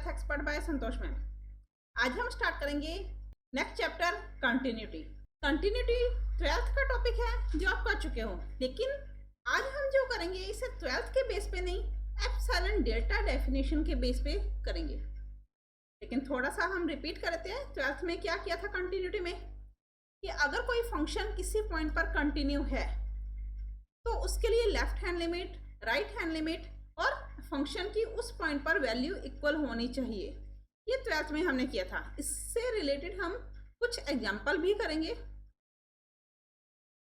Math expert bye संतोष ma'am. आज हम start करेंगे next chapter continuity. Continuity 12th का टॉपिक है जो आप कर चुके हो, लेकिन आज हम जो करेंगे इसे 12th के बेस पे नहीं, एप्सिलॉन डेल्टा डेफिनेशन के बेस पे करेंगे। लेकिन थोड़ा सा हम रिपीट करते हैं। 12th में क्या किया था कंटिन्यूटी में कि अगर कोई फंक्शन किसी पॉइंट पर कंटिन्यू है तो उसके लिए left hand limit, right hand limit और फंक्शन की उस पॉइंट पर वैल्यू इक्वल होनी चाहिए। ये 12th में हमने किया था। इससे रिलेटेड हम कुछ एग्जांपल भी करेंगे।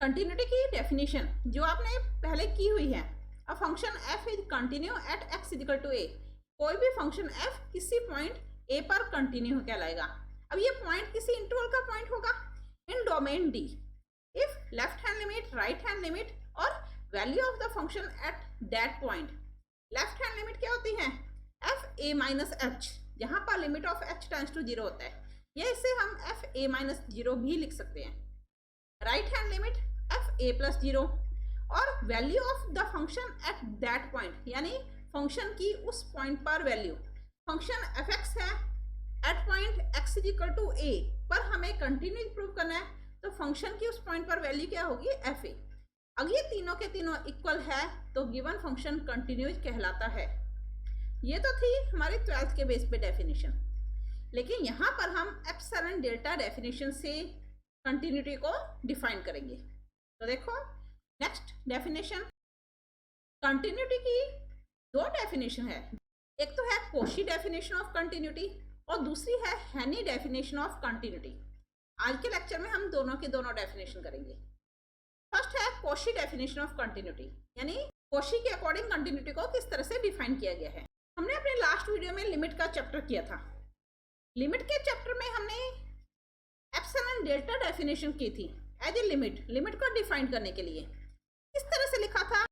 कंटिन्यूटी की डेफिनेशन जो आपने पहले की हुई है, a function f is continue at x equal to a। कोई भी फंक्शन f किसी पॉइंट a पर कंटिन्यू कहलाएगा। अब ये पॉइंट किसी इंटरवल का पॉइंट होगा in domain D if left hand limit, right hand limit और value of the function at that point. Left hand limit क्या होती है? एफ ए माइनस एच, जहां पर limit of H tends to 0 होता है, या इसे हम एफ ए माइनस 0 भी लिख सकते हैं। राइट हैंड लिमिट एफ ए प्लस 0 और value of the function at that point, यानी फंक्शन की उस पॉइंट पर वैल्यू। फंक्शन एफ एक्स है, at point x is equal to ए पर हमें कंटिन्यू प्रूव करना है, तो फंक्शन की उस पॉइंट पर वैल्यू क्या होगी? F a. अगर ये तीनों के तीनों इक्वल है तो गिवन फंक्शन कंटिन्यूज कहलाता है। ये तो थी हमारी 12th के बेस पे डेफिनेशन, लेकिन यहाँ पर हम एप्सिलॉन डेल्टा डेफिनेशन से कंटिन्यूटी को डिफाइन करेंगे। तो देखो नेक्स्ट डेफिनेशन। कंटिन्यूटी की दो डेफिनेशन है, एक तो है कोशी डेफिनेशन ऑफ कंटिन्यूटी और दूसरी है हैनी डेफिनेशन ऑफ कंटिन्यूटी। आज के लेक्चर में हम दोनों की दोनों डेफिनेशन करेंगे। फर्स्ट है कोशी डेफिनेशन ऑफ कंटिन्यूटी, यानी कोशी के अकॉर्डिंग कंटिन्यूटी को किस तरह से डिफाइन किया गया है। हमने अपने लास्ट वीडियो में लिमिट का चैप्टर किया था। लिमिट के चैप्टर में हमने एप्सिलॉन डेल्टा डेफिनेशन की थी एज ए लिमिट को डिफाइन करने के लिए। किस तरह से लिखा था?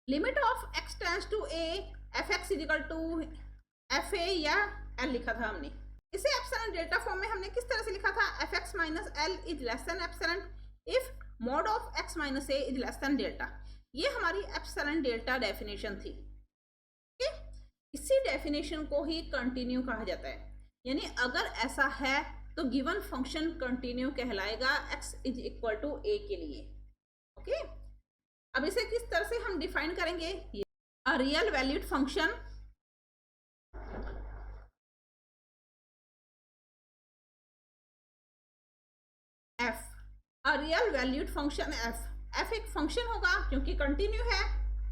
Limit of x tends to a f x equal to F a या एल लिखा था हमने। इसे एप्सिलॉन डेल्टा फॉर्म में हमने किस तरह से लिखा था? F x minus L is less than epsilon if mod of x minus a is less than delta. ये हमारी एप्सिलॉन डेल्टा डेफिनेशन थी। ठीक है, इसी डेफिनेशन को ही कंटिन्यू कहा जाता है, यानी अगर ऐसा है तो गिवन फंक्शन कंटिन्यू कहलाएगा x is equal to a के लिए। ओके, अब इसे किस तरह से हम डिफाइन करेंगे? A real valued function f, a real valued function f एक फंक्शन होगा क्योंकि कंटिन्यू है।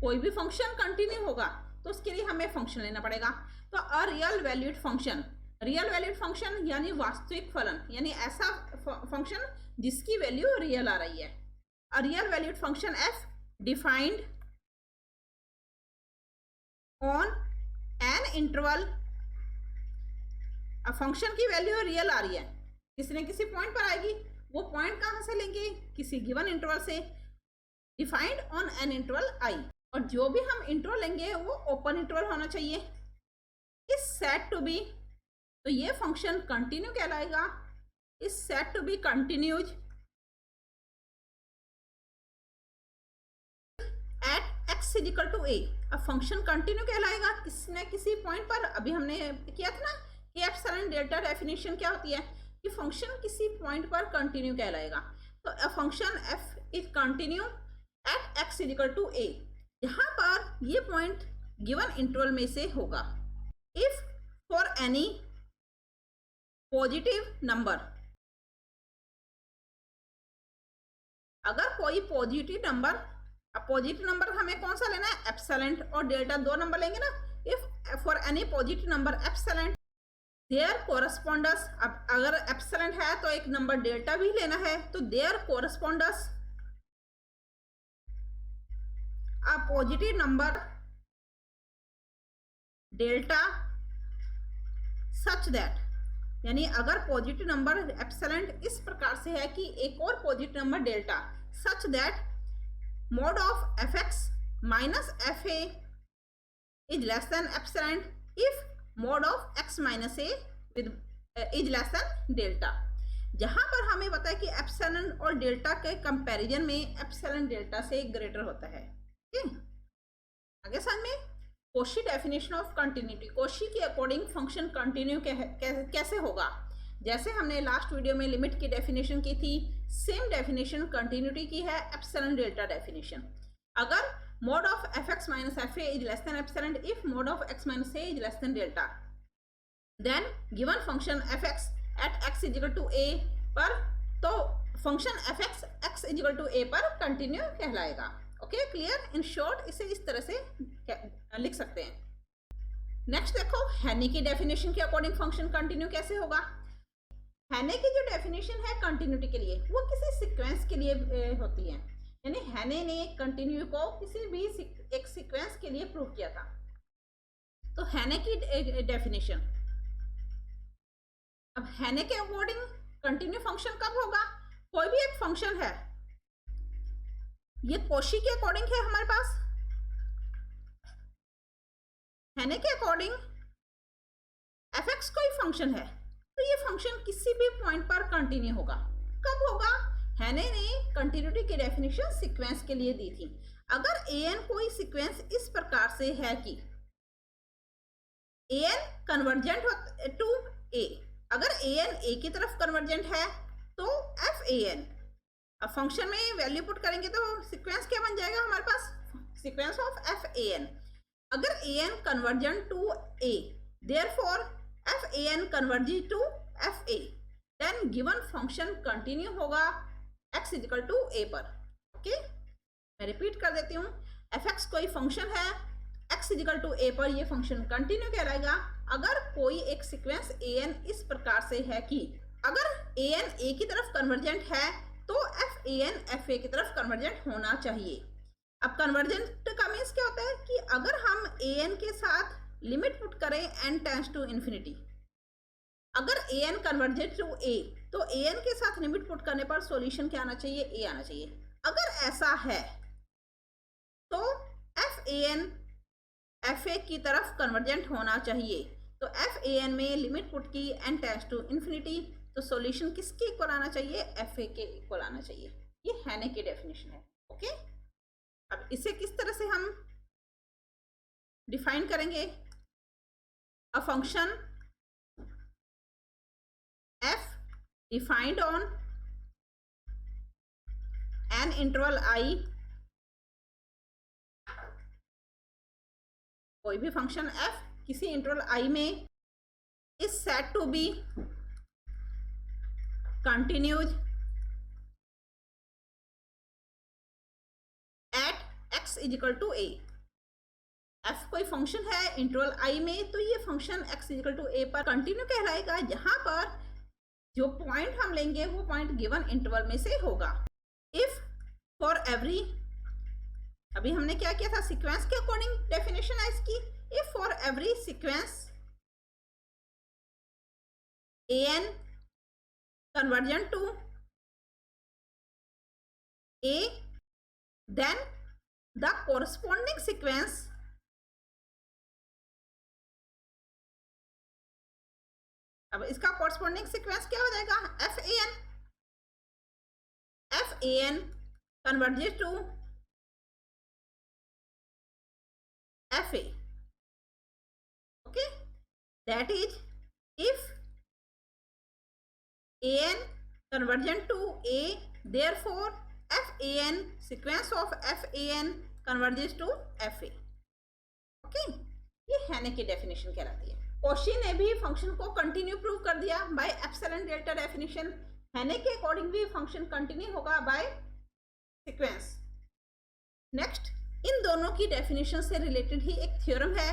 कोई भी फंक्शन कंटिन्यू होगा तो उसके लिए हमें फंक्शन लेना पड़ेगा। तो a real valued function, real valued function यानी वास्तविक फलन, यानी ऐसा फंक्शन जिसकी वैल्यू रियल आ रही है। A real valued function f defined on an interval. Function की वैल्यू रियल आ रही है, किसी न किसी पॉइंट पर आएगी। वो पॉइंट कहाँ से लेंगे? किसी गिवन इंटरवल से। डिफाइंड ऑन एन इंटरवल आई, और जो भी हम इंटरवल लेंगे वो ओपन इंटरवल होना चाहिए। इज सेड टू बी, तो ये फंक्शन कंटिन्यू कहलाएगा। Is said to be continuous at x is equal to A. अब फंक्शन कंटिन्यू कहलाएगा किसी न किसी पॉइंट पर। अभी हमने किया था ना कि एप्सिलॉन डेल्टा डेफिनेशन क्या होती है कि फंक्शन किसी पॉइंट पर कंटिन्यू कहलाएगा। तो a function f is continue at x is equal to a, जहां पर ये पॉइंट गिवन इंटरवल में से होगा। If for any positive number, अगर कोई पॉजिटिव नंबर, अब पॉजिटिव नंबर हमें कौन सा लेना है? एप्सिलॉन और डेल्टा, दो नंबर लेंगे ना। If for any positive number epsilon there corresponds, अब अगर एप्सिलॉन है तो एक नंबर डेल्टा भी लेना है, तो there corresponds a positive number delta such that, यानी अगर पॉजिटिव नंबर एप्सिलॉन इस प्रकार से है कि एक और positive number delta, such that mode of f x minus f a is less than epsilon if mod of x minus a with is less than delta. जहां पर हमें पता है कि एप्सिलॉन और डेल्टा के कंपैरिजन में एप्सिलॉन डेल्टा से ग्रेटर होता है। ठीक है, आगे समझ में। Cauchy definition of continuity, Cauchy के अकॉर्डिंग फंक्शन कंटिन्यू कैसे होगा। जैसे हमने लास्ट वीडियो में लिमिट की डेफिनेशन की थी, सेम डेफिनेशन कंटिन्यूटी की है, एप्सिलॉन डेल्टा डेफिनेशन। अगर mod of fx minus fa is less than epsilon if mod of x minus a is less than delta, then given function fx at x is equal to a पर, तो function fx x is equal to a पर continue कहलाएगा। Okay, clear. In short इसे इस तरह से लिख सकते हैं। नेक्स्ट देखो, हैनी की डेफिनेशन के अकॉर्डिंग फंक्शन कंटिन्यू कैसे होगा। हैने की जो डेफिनेशन है कंटिन्यूटी के लिए, वो किसी सीक्वेंस के लिए होती है, यानी हैने ने कंटिन्यू को किसी भी एक सीक्वेंस के लिए प्रूव किया था। तो हैने की डेफिनेशन, अब हैने के अकॉर्डिंग कंटिन्यू फंक्शन कब होगा। कोई भी एक फंक्शन है, ये कोशी के अकॉर्डिंग है हमारे पास, हैने के अकॉर्डिंग fx कोई फंक्शन है, तो ये फंक्शन किसी भी पॉइंट पर कंटिन्यू होगा। कब होगा। हैने ने कंटिन्यूटी की डेफिनेशन सीक्वेंस के लिए दी थी। अगर an कोई सीक्वेंस इस प्रकार से है कि an कन्वर्जेंट टू a, अगर an a की तरफ कन्वर्जेंट है तो fan, अब फंक्शन में वैल्यू पुट करेंगे तो सीक्वेंस क्या बन जाएगा हमारे पास, सीक्वेंस ऑफ fan। अगर an convergent to a, therefore fan convergent to fa, then given function continue होगा x is equal to a पर। ओके, मैं रिपीट कर देती हूँ, fx कोई फंक्शन है, x is equal to a पर ये फंक्शन कंटिन्यू कहलाएगा अगर कोई एक सीक्वेंस an इस प्रकार से है कि अगर an a की तरफ कन्वर्जेंट है तो fan fa की तरफ कन्वर्जेंट होना चाहिए। अब कन्वर्जेंट का मीन्स क्या होता है कि अगर हम an के साथ लिमिट पुट करें n टेंड्स टू इन्फिनिटी, अगर an कन्वर्जेंट टू a, तो an के साथ लिमिट पुट करने पर सॉल्यूशन क्या आना चाहिए, a आना चाहिए। अगर ऐसा है तो fan fa की तरफ कन्वर्जेंट होना चाहिए, तो fan में लिमिट पुट की n टेंड्स टू इन्फिनिटी, तो सॉल्यूशन किसके इक्वल आना चाहिए, fa के इक्वल आना चाहिए। ये हैने की डेफिनेशन है। ओके, अब इसे किस तरह से हम डिफाइन करेंगे। अ function f defined on an interval I, कोई भी फंक्शन f किसी इंटरवल I में is said to be continuous at x is equal to a। f कोई फंक्शन है इंटरवल I में, तो ये function x is equal to a पर कंटिन्यू कहलाएगा, जहां पर जो पॉइंट हम लेंगे वो पॉइंट गिवन इंटरवल में से होगा। इफ फॉर एवरी, अभी हमने क्या किया था, सीक्वेंस के अकॉर्डिंग डेफिनेशन है इसकी। If for every sequence an convergent to a, then the corresponding sequence अब इसका कॉरस्पॉन्डिंग सीक्वेंस क्या हो जाएगा, fan convergent to fa। Okay, that is if an convergent to a, therefore fan sequence of fan converges to fa। Okay, ये हैने की definition कहलाती है। कोशी ने भी फंक्शन को कंटिन्यू प्रूव कर दिया बाय एप्सिलॉन डेल्टा डेफिनेशन। हैने के अकॉर्डिंग भी फंक्शन कंटिन्यू होगा बाय सीक्वेंस। नेक्स्ट, इन दोनों की डेफिनेशन से रिलेटेड ही एक थ्योरम है।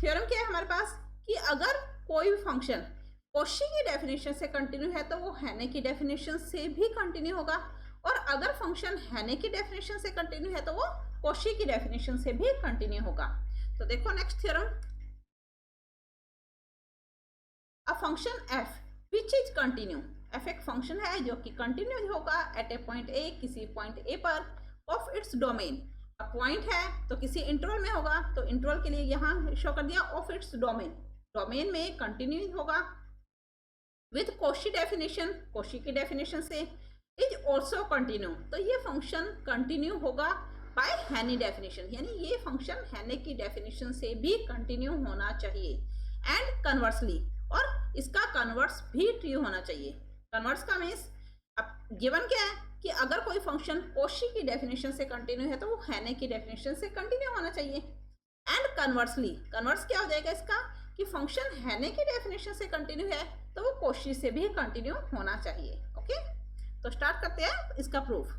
थ्योरम क्या है हमारे पास कि अगर कोई भी फंक्शन कोशी की डेफिनेशन से कंटिन्यू है तो वो हैने की डेफिनेशन से भी कंटिन्यू होगा, और अगर फंक्शन हैने की डेफिनेशन से कंटिन्यू है तो वो कोशी की डेफिनेशन से भी कंटिन्यू होगा। तो देखो next theorem, a function f which is continue, f एक फंक्शन है जो कि कंटिन्यू होगा एट ए पॉइंट a, किसी पॉइंट a पर, ऑफ इट्स डोमेन। अब पॉइंट है तो किसी इंटरवल में होगा, तो इंटरवल के लिए यहाँ शो कर दिया ऑफ इट्स डोमेन, डोमेन में कंटिन्यू होगा विथ कोशी डेफिनेशन, कोशी की डेफिनेशन से, इज ऑल्सो कंटिन्यू, तो ये फंक्शन कंटिन्यू होगा बाय हैनी डेफिनेशन, यानी ये फंक्शन हैने की डेफिनेशन से भी कंटिन्यू होना चाहिए। एंड कन्वर्सली, और इसका कन्वर्स भी ट्रू होना चाहिए। कन्वर्स का मीन्स अब गिवन क्या है कि अगर कोई फंक्शन कोशी की डेफिनेशन से कंटिन्यू है तो वो हैने की डेफिनेशन से कंटिन्यू होना चाहिए। एंड कन्वर्सली, कन्वर्स क्या हो जाएगा इसका कि फंक्शन हैने की डेफिनेशन से कंटिन्यू है तो वो कोशी से भी कंटिन्यू होना चाहिए। ओके, तो स्टार्ट करते हैं इसका प्रूफ।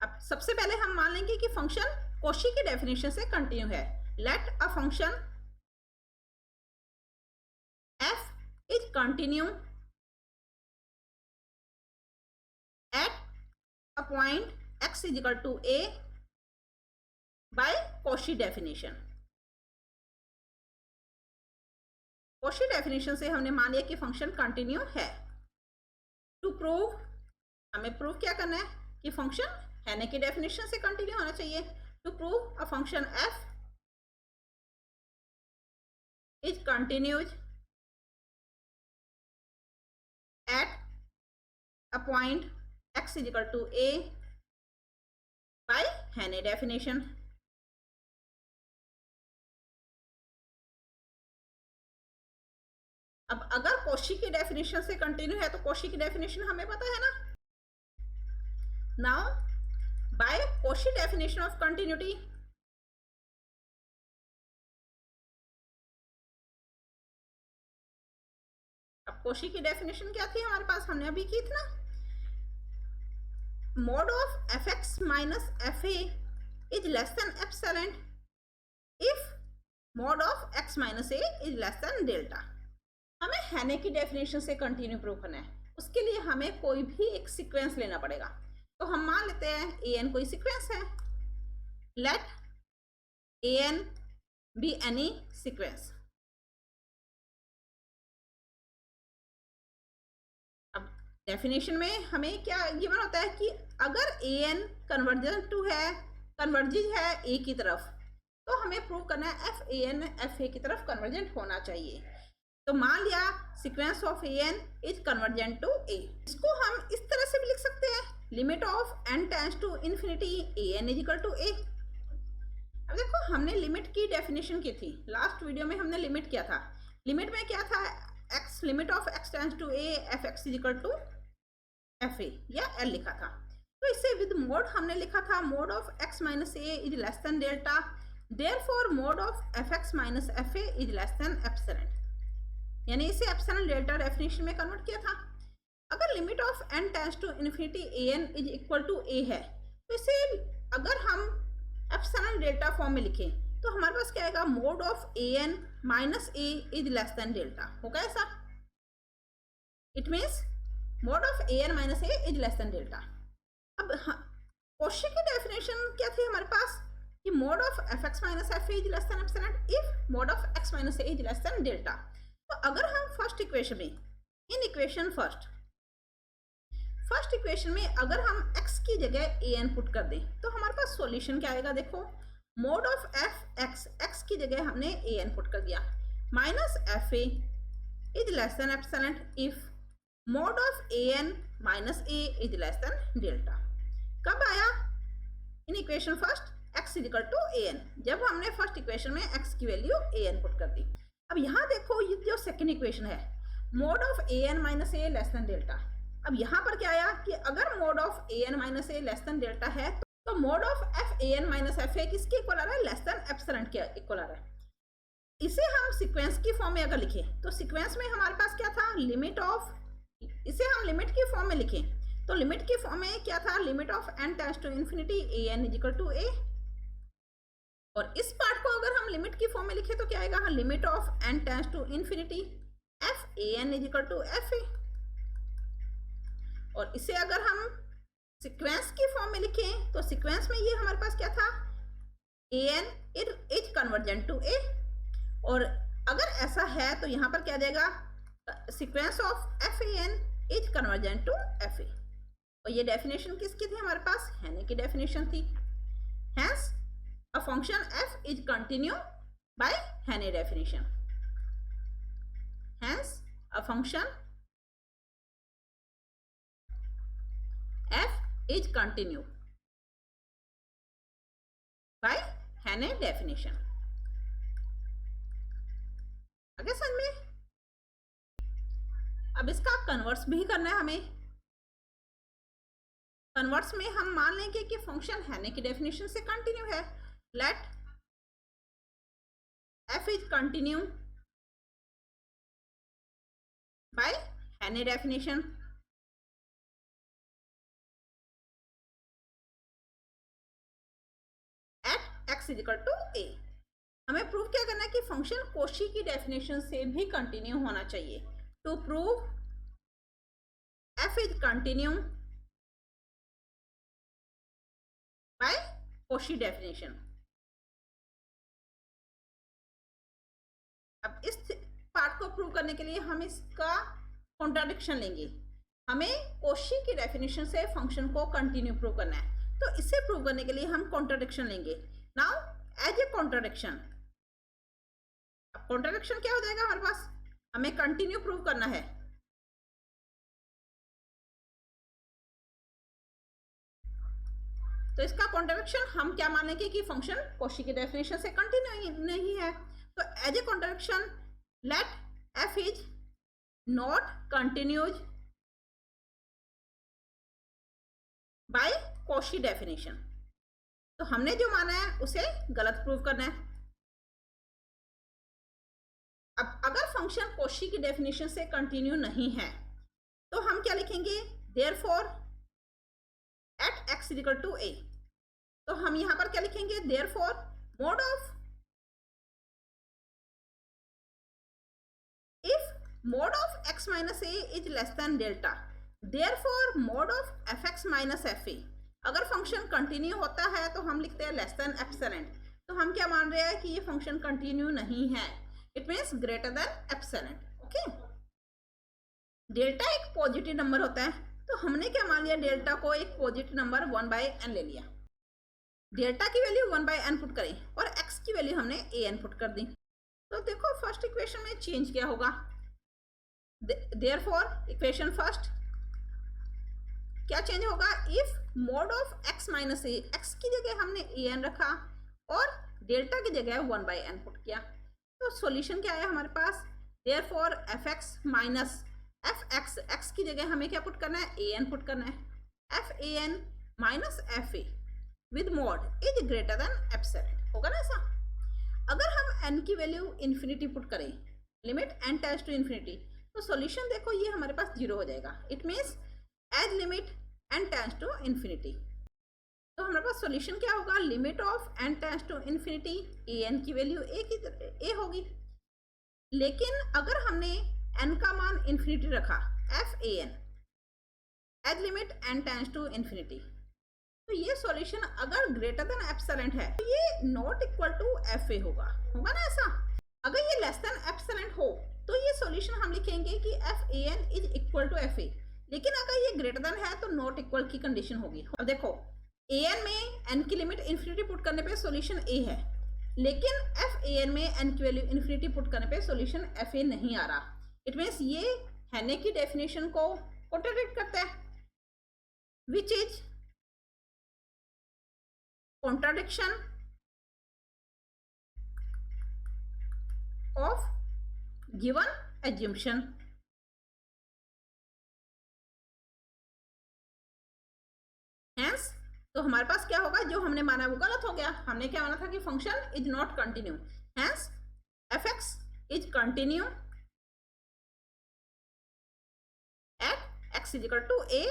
अब सबसे पहले हम मान लेंगे कि फंक्शन कोशी की डेफिनेशन से कंटिन्यू है। Let a function f is continue at a point x is equal to a by Cauchy definition. Cauchy definition से हमने मान लिया कि फंक्शन कंटिन्यू है। टू प्रूव, हमें प्रूव क्या करना है कि फंक्शन हैने की डेफिनेशन से कंटिन्यू होना चाहिए। To prove a function f is continues at a point x is equal to a by हैने डेफिनेशन। अब अगर कोशी की डेफिनेशन से कंटिन्यू है तो कोशी की डेफिनेशन हमें पता है ना। Now by Cauchy definition of continuity, अब कोशी की डेफिनेशन क्या थी हमारे पास, हमने अभी की थी ना, mod of fx minus fa is less than epsilon if mod of x minus a is less than delta। हमें हैने की डेफिनेशन से कंटिन्यू प्रूव करना है, उसके लिए हमें कोई भी एक सीक्वेंस लेना पड़ेगा। तो हम मान लेते हैं an कोई सीक्वेंस है। Let an be any sequence. अब डेफिनेशन में हमें क्या गिवन होता है कि अगर an कन्वर्जन टू है, कन्वर्जिज है a की तरफ, तो हमें प्रूव करना है fan fa की तरफ कन्वर्जेंट होना चाहिए। तो मान लिया sequence of an is convergent to a। इसको हम इस तरह से भी लिख सकते हैं, limit of n tends to infinity an is equal to a। अब देखो हमने लिमिट की डेफिनेशन की थी, लास्ट वीडियो में हमने लिमिट किया था। लिमिट में क्या था, x limit of x tends to a fx is equal to fa या l लिखा था। तो इससे विद मोड हमने लिखा था mod of x minus a is less than delta, therefore mod of fx minus fa is less than epsilon, यानी इसे एप्सिलॉन डेल्टा डेफिनेशन में कन्वर्ट किया था। अगर limit of n tends to infinity an is equal to a है, तो इसे अगर हम एप्सिलॉन डेल्टा फॉर्म में लिखें तो हमारे पास क्या आएगा, mode of an minus a is less than delta. होगा ऐसा, it means mode of an minus a is less than delta. अब कोशी की डेफिनेशन क्या थी हमारे पास कि mode of fx minus fa is less than epsilon if mod of x minus a is less than delta. तो अगर हम first equation में, इन इक्वेशन फर्स्ट इक्वेशन में अगर हम x की जगह an पुट कर दें तो हमारे पास सॉल्यूशन क्या आएगा, देखो मोड ऑफ fx, x की जगह हमने an पुट कर दिया, minus fa is less than epsilon if mod of an minus a is less than delta. कब आया in equation first, x is equal to an, जब हमने फर्स्ट इक्वेशन में x की वैल्यू an पुट कर दी। अब यहाँ देखो ये जो सेकेंड इक्वेशन है, mod of an minus a less than delta. अब यहाँ पर क्या आया कि अगर mod of an minus a less than delta है तो mod of fan minus fa किसके इक्वल आ रहा है, लेस देन एप्सिलॉन के इक्वल आ रहा है। इसे हम सीक्वेंस की फॉर्म में अगर लिखें तो सीक्वेंस में हमारे पास क्या था, लिमिट ऑफ, इसे हम लिमिट की फॉर्म में लिखें तो लिमिट की फॉर्म में क्या था, limit of n tends to infinity an is equal to a। और इस पार्ट को अगर हम लिमिट की फॉर्म में लिखे तो क्या आएगा, limit of n tends to infinity fan is equal to fa। और इसे अगर हम सीक्वेंस की फॉर्म में लिखें तो सीक्वेंस में ये हमारे पास क्या था, an is convergent to a। और अगर ऐसा है तो यहाँ पर क्या देगा, sequence of fan is convergent to fa। और ये डेफिनेशन किसकी थी हमारे पास, हैने की डेफिनेशन थी। Hence a function f is continue by Haney definition। Hence a function f is continue हैने डेफिनेशन। आगे समझ में? अब इसका कन्वर्स भी करना है हमें। कन्वर्स में हम मान लेंगे कि फंक्शन हैने की डेफिनेशन से कंटिन्यू है। Let f is continue by हैने definition. At x is equal to a। हमें प्रूव क्या करना है कि फंक्शन कोशी की डेफिनेशन से भी कंटिन्यू होना चाहिए। To prove f is continue by Cauchy definition. अब इस पार्ट को प्रूव करने के लिए हम इसका कॉन्ट्राडिक्शन लेंगे। हमें कोशी की डेफिनेशन से फंक्शन को कंटिन्यू प्रूव करना है, तो इसे प्रूव करने के लिए हम कॉन्ट्राडिक्शन लेंगे। नाउ एज ए कॉन्ट्राडिक्शन, अब कॉन्ट्राडिक्शन क्या हो जाएगा हमारे पास? हमें कंटिन्यू प्रूव करना है। तो इसका कॉन्ट्राडिक्शन हम क्या मानेंगे कि फंक्शन कोशी की डेफिनेशन से कंटिन्यू नहीं है। तो as a contradiction let f is not continues by Cauchy definition. तो हमने जो माना है उसे गलत प्रूव करना है। अब अगर फंक्शन कोशी की डेफिनेशन से कंटिन्यू नहीं है तो हम क्या लिखेंगे? Therefore at x equal to a। तो हम यहां पर क्या लिखेंगे? Therefore mod of, if mod of x minus a is less than delta, therefore mod of fx minus fa। अगर फंक्शन कंटिन्यू होता है तो हम लिखते हैं लेस देन एप्सिलॉन। तो हम क्या मान रहे हैं कि ये फंक्शन कंटिन्यू नहीं है, it means greater than epsilon. Okay, delta एक पॉजिटिव नंबर होता है, तो हमने क्या मान लिया? डेल्टा को एक पॉजिटिव नंबर 1/n ले लिया। डेल्टा की वैल्यू 1/n पुट करें और x की वैल्यू हमने an पुट कर दी। तो देखो फर्स्ट इक्वेशन में चेंज क्या होगा? देयरफॉर इक्वेशन फर्स्ट क्या चेंज होगा? If mod of x minus a, x की जगह हमने an रखा और डेल्टा की जगह 1/n पुट किया। तो सॉल्यूशन क्या आया हमारे पास? Therefore fx minus fx, x की जगह हमें क्या पुट करना है? an पुट करना है। fan minus fa with mod is greater than epsilon. होगा ना ऐसा? अगर हम n की वैल्यू इन्फिनिटी पुट करें, limit n tends to infinity, तो सॉल्यूशन देखो ये हमारे पास 0 हो जाएगा। It means as limit n tends to infinity, तो हमारे पास सॉल्यूशन क्या होगा? Limit of n tends to infinity an की वैल्यू a होगी। लेकिन अगर हमने n का मान इन्फिनिटी रखा, fan as limit n tends to infinity, तो ये सॉल्यूशन अगर ग्रेटर देन एप्सिलॉन है तो ये नॉट इक्वल टू fa होगा। होगा ना ऐसा? अगर ये लेस देन एप्सिलॉन हो तो ये सॉल्यूशन हम लिखेंगे कि fan is equal to fa। लेकिन अगर ये ग्रेटर देन है तो नॉट इक्वल की कंडीशन होगी। अब देखो an में n की लिमिट इन्फिनिटी पुट करने पे सॉल्यूशन a है, लेकिन fan में n की वैल्यू इन्फिनिटी पुट करने पे सॉल्यूशन fa नहीं आ रहा। इट मीन्स ये हैने की डेफिनेशन को कॉन्ट्रडिक्ट करता है, which is contradiction of given assumption। Hence, तो हमारे पास क्या होगा? जो हमने माना वो गलत हो गया। हमने क्या माना था कि function is not continue, hence fx is continue at x is equal to a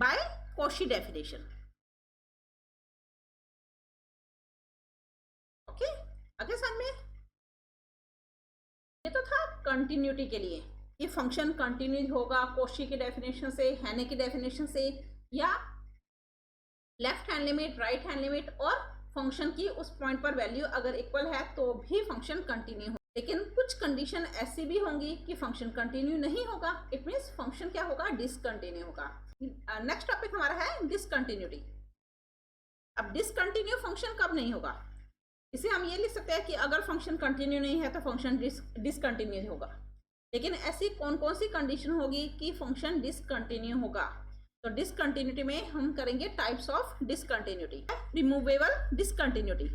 by Cauchy definition. Okay, आगे समझ में? ये तो था कंटिन्यूटी के लिए कि फंक्शन कंटिन्यू होगा कोशी की डेफिनेशन से, हैने की डेफिनेशन से, या left hand limit, right hand limit, और फंक्शन की उस पॉइंट पर वैल्यू अगर इक्वल है तो भी फंक्शन कंटिन्यू हो। लेकिन कुछ कंडीशन ऐसी भी होंगी कि फंक्शन कंटिन्यू नहीं होगा। इट मीन्स फंक्शन क्या होगा? डिसकंटिन्यू होगा। नेक्स्ट टॉपिक हमारा है डिसकंटिन्यूटी। अब डिसकंटिन्यू फंक्शन कब नहीं होगा? इसे हम ये लिख सकते हैं कि अगर फंक्शन कंटिन्यू नहीं है तो फंक्शन डिसकंटिन्यू होगा। लेकिन ऐसी कौन कौन सी कंडीशन होगी कि फंक्शन डिसकंटिन्यू होगा? तो डिसकंटिन्यूटी में हम करेंगे types of discontinuity. Removable discontinuity,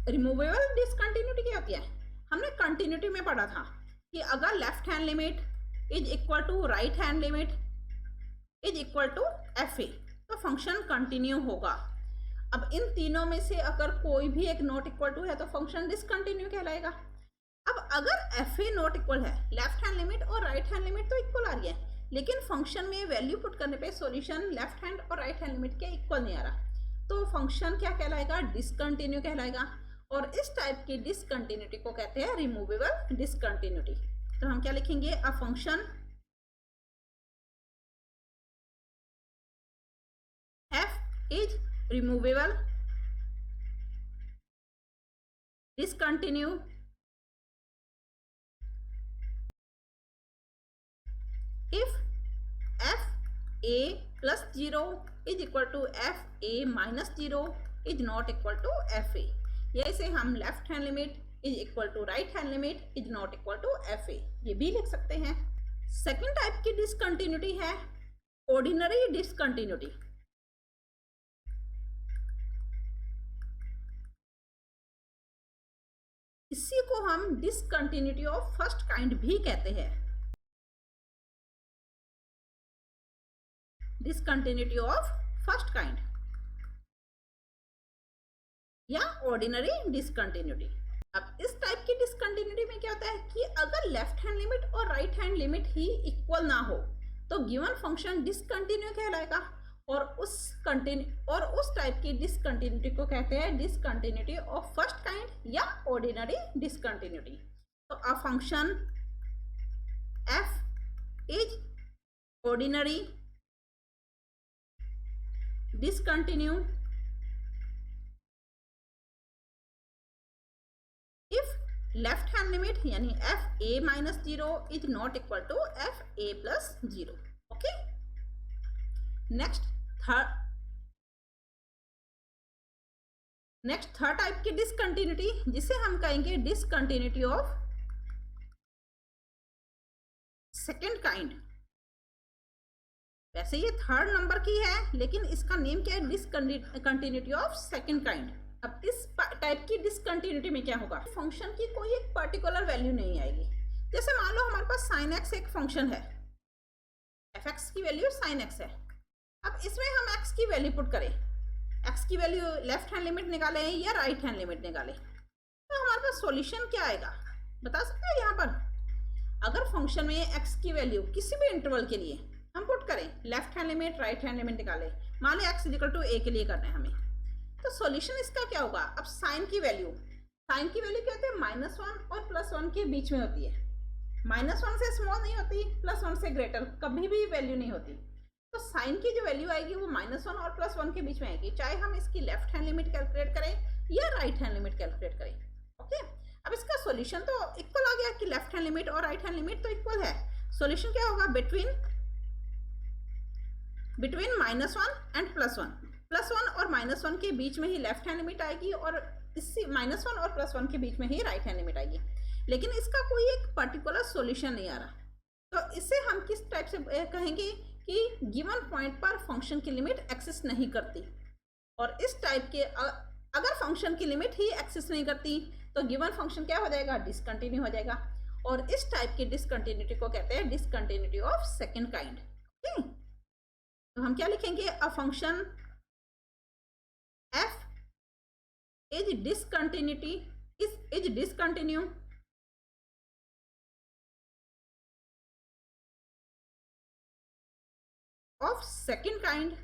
removable discontinuity क्या होती है? हमने कंटिन्यूटी में पढ़ा था कि अगर left hand limit is equal to right hand limit is equal to F A तो फंक्शन कंटिन्यू होगा। अब इन तीनों में से अगर कोई भी एक नॉट इक्वल टू है तो फंक्शन डिसकंटिन्यू कहलाएगा। अब अगर एफ ए नॉट इक्वल है, लेफ्ट हैंड लिमिट और राइट हैंड लिमिट तो इक्वल आ रही है, लेकिन फंक्शन में वैल्यू पुट करने पे सॉल्यूशन लेफ्ट हैंड और राइट हैंड लिमिट के इक्वल नहीं आ रहा, तो फंक्शन क्या कहलाएगा? डिसकंटिन्यू कहलाएगा। और इस टाइप की डिसकंटिन्यूटी को कहते हैं रिमूवेबल डिसकंटिन्यूटी। तो हम क्या लिखेंगे? अ function f is removable discontinue if f a plus 0 is equal to f a minus 0 is not equal to f a, या इसे हम left hand limit is equal to right hand limit is not equal to F A ये भी लिख सकते हैं। Second type की discontinuity है ऑर्डिनरी डिसकंटिन्यूटी। इसी को हम डिसकंटिन्यूटी ऑफ फर्स्ट काइंड भी कहते हैं। डिसकंटिन्यूटी ऑफ फर्स्ट काइंड या ऑर्डिनरी डिसकंटिन्यूटी। अब इस टाइप की डिसकंटिन्यूटी में क्या होता है कि अगर लेफ्ट हैंड लिमिट और राइट हैंड लिमिट ही इक्वल ना हो तो गिवन फंक्शन डिसकंटिन्यू कहलाएगा, और उस टाइप की डिसकंटिन्यूटी को कहते हैं डिसकंटिन्यूटी ऑफ फर्स्ट काइंड या ऑर्डिनरी डिसकंटिन्यूटी। तो a function f is ordinary discontinue if left hand limit यानी f a minus 0 is not equal to f a plus 0। Okay, next third type की discontinuity जिसे हम कहेंगे discontinuity of second kind. वैसे ये third number की है लेकिन इसका नेम क्या है? Discontinuity of second kind. अब इस टाइप की डिसकंटिन्यूटी में क्या होगा? फंक्शन की कोई एक पर्टिकुलर वैल्यू नहीं आएगी। जैसे मान लो हमारे पास sin x एक फंक्शन है, fx की वैल्यू sin x है। अब इसमें हम x की वैल्यू पुट करें, x की वैल्यू लेफ्ट हैंड लिमिट निकालें या राइट हैंड लिमिट निकालें, तो हमारे पास सॉल्यूशन क्या आएगा बता सकते हैं? यहाँ पर अगर फंक्शन में x की वैल्यू किसी भी इंटरवल के लिए हम पुट करें, left hand limit right hand limit निकालें, मान लो x इक्वल टू a के लिए करना है हमें, तो सॉल्यूशन इसका क्या होगा? अब साइन की वैल्यू क्या होती है? -1 और +1 के बीच में होती है। -1 से स्मॉल नहीं होती, +1 से ग्रेटर कभी भी वैल्यू नहीं होती। तो साइन की जो वैल्यू आएगी वो -1 और +1 के बीच में आएगी, चाहे हम इसकी लेफ्ट हैंड लिमिट कैलकुलेट करें या राइट हैंड लिमिट कैलकुलेट करें। ओके, अब इसका सॉल्यूशन तो इक्वल आ गया कि लेफ्ट हैंड लिमिट और राइट हैंड लिमिट तो इक्वल है। सॉल्यूशन क्या होगा? बिटवीन -1 एंड +1 और -1 के बीच में ही लेफ्ट हैंड लिमिट आएगी और इसी -1 और +1 के बीच में ही राइट हैंड लिमिट आएगी, लेकिन इसका कोई एक पर्टिकुलर सॉल्यूशन नहीं आ रहा। तो इसे हम किस टाइप से कहेंगे कि गिवन पॉइंट पर फंक्शन की लिमिट एक्सिस्ट नहीं करती, और इस टाइप के अगर फंक्शन की लिमिट ही एक्सिस्ट नहीं करती तो गिवन फंक्शन क्या हो जाएगा? डिसकंटिन्यू हो जाएगा, और इस टाइप की डिसकंटिन्यूटी को कहते हैं discontinuity of second kind. Okay, तो हम क्या लिखेंगे? अ function f is discontinue of second kind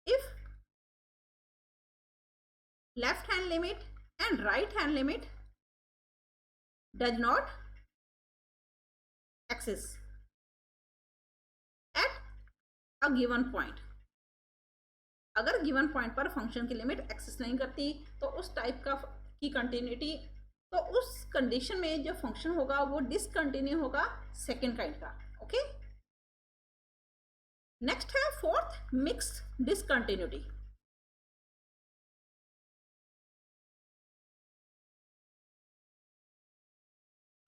if left hand limit and right hand limit does not exist at a given point। अगर गिवन पॉइंट पर फंक्शन की लिमिट एक्सिस्ट नहीं करती तो उस टाइप का की कंटिन्यूटी, तो उस कंडीशन में जो फंक्शन होगा वो डिसकंटिन्यू होगा सेकेंड काइंड का। ओके, नेक्स्ट है फोर्थ मिक्स्ड डिसकंटिन्यूटी।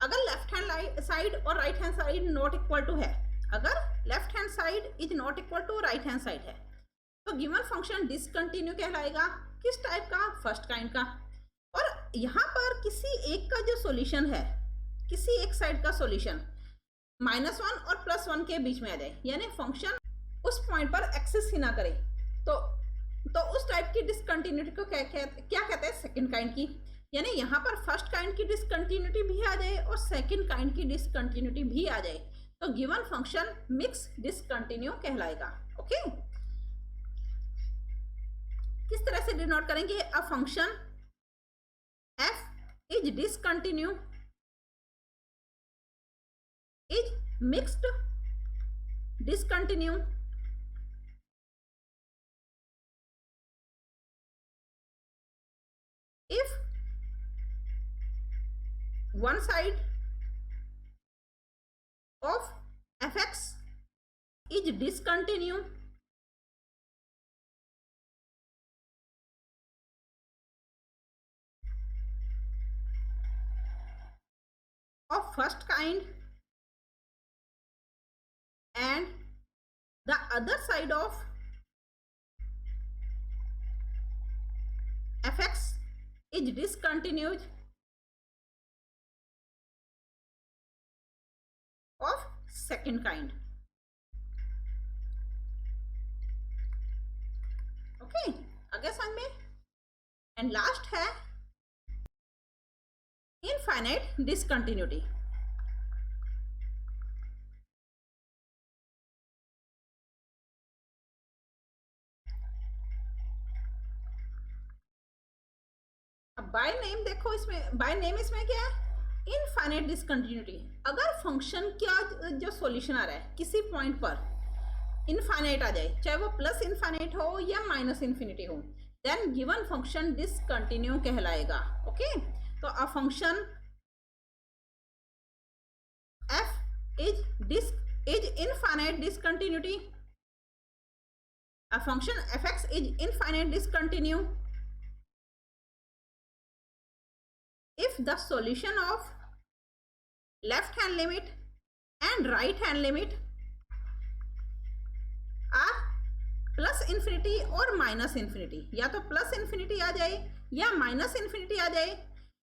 अगर लेफ्ट हैंड साइड और right hand side not equal to है, अगर left hand side is not equal to right hand side है, तो गिवन फंक्शन डिसकंटिन्यू कहलाएगा। किस टाइप का? फर्स्ट काइंड का। और यहाँ पर किसी एक का जो सॉल्यूशन है, किसी एक साइड का सॉल्यूशन -1 और +1 के बीच में आ जाए, यानी फंक्शन उस पॉइंट पर एक्सेस ही ना करे, तो उस टाइप की डिसकंटिन्यूटी को क्या कहते हैं? सेकंड काइंड की। यानी यहाँ पर फर्स्ट काइंड की डिसकंटिन्यूटी भी आ जाए और सेकंड काइंड की डिसकंटिन्यूटी भी आ जाए, तो गिवन फंक्शन मिक्स डिसकंटिन्यू कहलाएगा। ओके, किस तरह से डिनोट करेंगे? अ function f is discontinue is mixed discontinue if one side of fx is discontinue of first kind and the other side of fx is discontinued of second kind। Okay, आगे समझ में। And last है infinite discontinuity. अब by name देखो, इसमें by name इसमें क्या है? Infinite discontinuity. अगर फंक्शन का जो सॉल्यूशन आ रहा है किसी पॉइंट पर इनफाइनाइट आ जाए, चाहे वो प्लस इनफाइनाइट हो या माइनस इन्फिनिटी हो, देन गिवन फंक्शन डिसकंटिन्यू कहलाएगा। ओके, तो a function f is infinite discontinuity, a function fx is infinite discontinue if the solution of left hand limit and right hand limit are plus infinity और minus infinity. या तो plus infinity आ जाए या minus infinity आ जाए,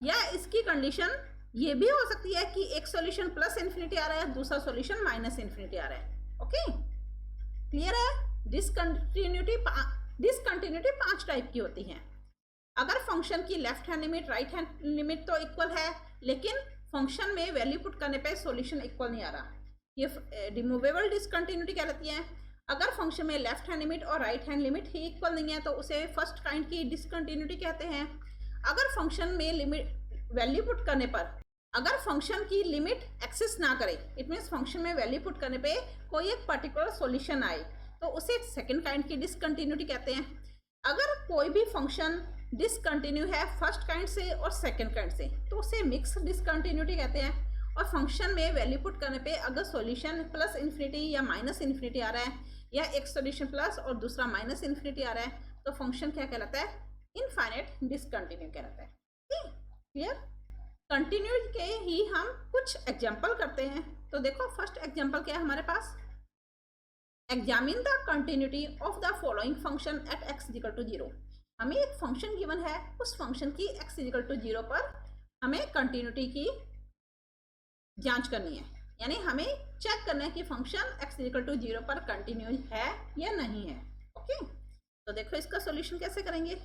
या इसकी condition ये भी हो सकती है कि एक सॉल्यूशन प्लस इन्फिनिटी आ रहा है, दूसरा सॉल्यूशन माइनस इन्फिनिटी आ रहा है। ओके, क्लियर है? डिसकंटिन्यूटी 5 टाइप की होती हैं। अगर फंक्शन की left hand limit right hand limit तो इक्वल है, लेकिन फंक्शन में वैल्यू पुट करने पे सॉल्यूशन इक्वल नहीं आ रहा, ये रिमूवेबल डिसकंटिन्यूटी कहलाती है। अगर फंक्शन में लेफ्ट हैंड लिमिट और राइट हैंड लिमिट ही इक्वल नहीं है तो उसे फर्स्ट काइंड की डिसकंटिन्यूटी कहते हैं। अगर फंक्शन में लिमिट वैल्यू पुट करने पर अगर फंक्शन की लिमिट एक्सेस ना करे, इट मीन्स फंक्शन में वैल्यू पुट करने पे कोई एक पर्टिकुलर सॉल्यूशन आए, तो उसे सेकंड काइंड की डिसकंटिन्यूटी कहते हैं। अगर कोई भी फंक्शन डिसकंटिन्यू है फर्स्ट काइंड से और सेकंड काइंड से, तो उसे मिक्स डिसकंटिन्यूटी कहते हैं। और फंक्शन में वैल्यू पुट करने पे अगर सॉल्यूशन प्लस इन्फिनिटी या माइनस इन्फिनिटी आ रहा है, या एक सॉल्यूशन प्लस और दूसरा माइनस इन्फिनिटी आ रहा है, तो फंक्शन क्या कहलाता है? इनफाइनाइट डिसकंटिन्यू कहलाता है। क्लियर? कंटिन्यू के ही हम कुछ एग्जाम्पल करते हैं। तो देखो, फर्स्ट एग्जाम्पल क्या है हमारे पास? Examine the continuity of the following function at x equal to 0। हमें एक फंक्शन गिवन है, उस फंक्शन की x इक्वल टू 0 पर हमें कंटिन्यूटी की जांच करनी है, यानी हमें चेक करना है कि फंक्शन x इक्वल टू 0 पर कंटिन्यू है या नहीं है। ओके, तो देखो इसका सॉल्यूशन कैसे करेंगे।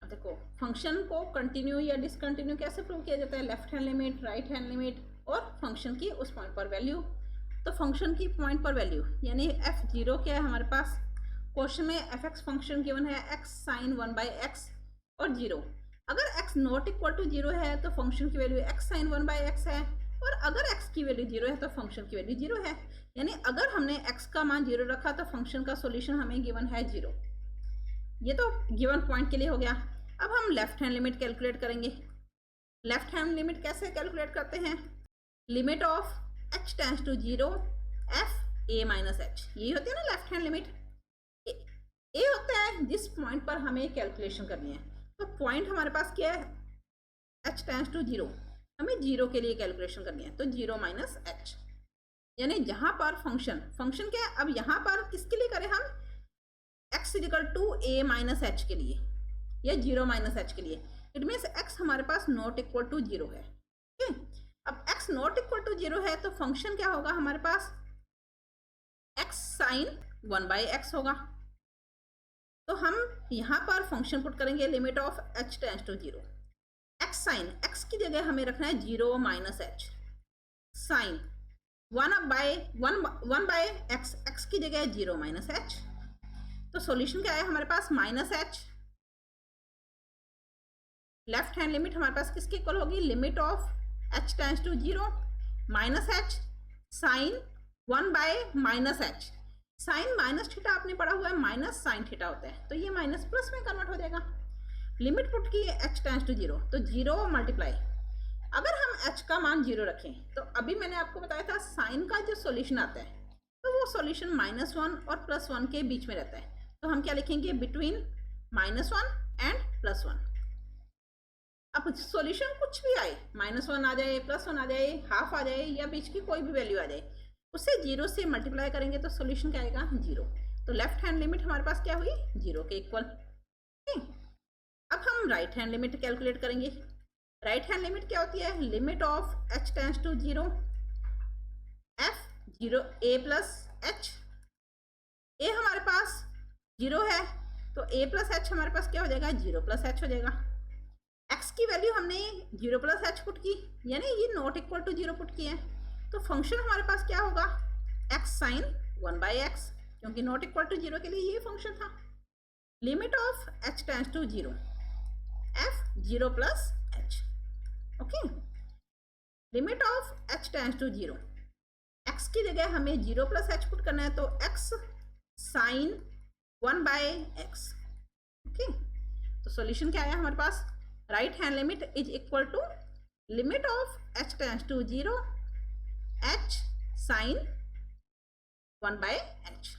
अब देखो, फंक्शन को कंटिन्यू या डिसकंटिन्यू कैसे प्रूव किया जाता है? Left hand limit, right hand limit और फंक्शन की उस पॉइंट पर वैल्यू। तो फंक्शन की पॉइंट पर वैल्यू यानी f0 क्या है हमारे पास? क्वेश्चन में fx फंक्शन गिवन है x sin 1/x और 0। अगर x नॉट इक्वल टू 0 है तो फंक्शन की वैल्यू x sin 1/x है, और अगर x की वैल्यू 0 है तो फंक्शन की वैल्यू 0 है। यानी अगर हमने x का मान 0 रखा तो फंक्शन का सॉल्यूशन हमें गिवन है 0। ये तो गिवन पॉइंट के लिए हो गया। अब हम लेफ्ट हैंड लिमिट कैलकुलेट करेंगे। लेफ्ट हैंड लिमिट कैसे कैलकुलेट करते हैं? Limit of h tends to 0 f a minus h, यही होती है ना लेफ्ट हैंड लिमिट। a होता है जिस पॉइंट पर हमें कैलकुलेशन करनी है। तो पॉइंट हमारे पास क्या है? h टेंड्स टू 0, हमें 0 के लिए कैलकुलेशन करनी है, तो 0 माइनस h, यानी जहां पर फंक्शन क्या है? अब यहाँ पर किसके लिए करें हम? x is equal to a minus H के लिए या 0 माइनस एच के लिए, इट मीन्स x हमारे पास नॉट इक्वल टू 0 है। ठीक, अब x नॉट इक्वल टू 0 है तो फंक्शन क्या होगा हमारे पास, x साइन 1/x होगा। तो हम यहाँ पर फंक्शन पुट करेंगे limit of h tends to 0, x sine x की जगह हमें रखना है 0 minus h, sign 1/x, x की जगह 0 माइनस एच। तो सॉल्यूशन क्या है हमारे पास, minus h, left hand limit हमारे पास किसके इक्वल होगी, limit of h tends to 0 minus h sine 1/-h। Sine minus theta आपने पढ़ा हुआ है, माइनस साइन थीटा होता है, तो ये माइनस प्लस में कन्वर्ट हो जाएगा। लिमिट पुट की h टेंड्स टू 0, तो 0 मल्टीप्लाई, अगर हम h का मान 0 रखें तो अभी मैंने आपको बताया था साइन का जो सॉल्यूशन आता है तो वो सॉल्यूशन -1 और +1 के बीच में रहता है। तो हम क्या लिखेंगे, बिटवीन -1 एंड +1। अब सॉल्यूशन कुछ भी आए, -1 आ जाए, +1 आ जाए, हाफ आ जाए या बीच की कोई भी वैल्यू आ जाए, उसे 0 से मल्टीप्लाई करेंगे तो सॉल्यूशन क्या आएगा, 0। तो लेफ्ट हैंड लिमिट हमारे पास क्या हुई, 0 के इक्वल। अब हम राइट हैंड लिमिट कैलकुलेट करेंगे। राइट हैंड लिमिट क्या होती है, limit of h tends to 0 f 0 a plus h। a हमारे पास 0 है तो a प्लस h हमारे पास क्या हो जाएगा, 0 प्लस h हो जाएगा। x की वैल्यू हमने 0 प्लस h पुट की, यानी ये नॉट इक्वल टू 0 पुट की है, तो फंक्शन हमारे पास क्या होगा, x साइन 1/x, क्योंकि नॉट इक्वल टू 0 के लिए ये फंक्शन था। Limit of h tends to 0 f 0 plus h। Okay, limit of h tends to 0, x की जगह हमें 0 प्लस h पुट करना है, तो x साइन 1/x। ओके, तो सॉल्यूशन क्या आया हमारे पास, right hand limit is equal to limit of h tends to 0 h sine 1/h।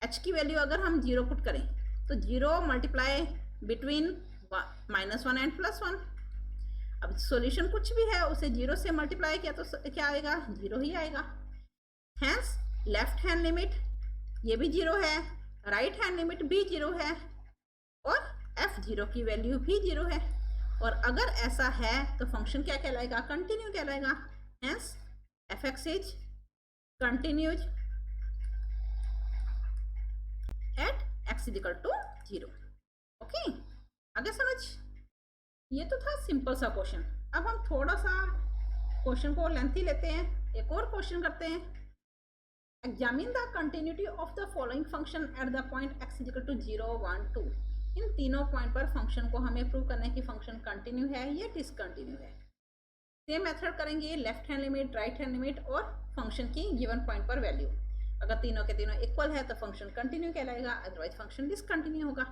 h की वैल्यू अगर हम 0 पुट करें तो 0 मल्टीप्लाई बिटवीन -1 एंड +1। अब सॉल्यूशन कुछ भी है उसे 0 से मल्टीप्लाई किया तो क्या आएगा, 0 ही आएगा। हैंस लेफ्ट हैंड लिमिट ये भी 0 है, राइट हैंड लिमिट भी 0 है और f0 की वैल्यू भी 0 है। और अगर ऐसा है तो फंक्शन क्या कहलाएगा, कंटिन्यू कहलाएगा। Hence fx is continues at x equal to 0। Okay, आगे समझ, ये तो था सिंपल सा क्वेश्चन। अब हम थोड़ा सा क्वेश्चन को लेंथी लेते हैं, एक और क्वेश्चन करते हैं। Examine the continuity of the following function at the point x equal to 0, 1, 2। इन तीनों पॉइंट पर फंक्शन को हमें प्रूव करना है कि फंक्शन कंटिन्यू है या डिसकंटिन्यू है। सेम मेथड करेंगे, left hand limit, right hand limit और फंक्शन की गिवन पॉइंट पर वैल्यू। अगर तीनों के तीनों इक्वल है तो फंक्शन कंटिन्यू कहलाएगा, अदरवाइज फंक्शन डिसकंटिन्यू होगा।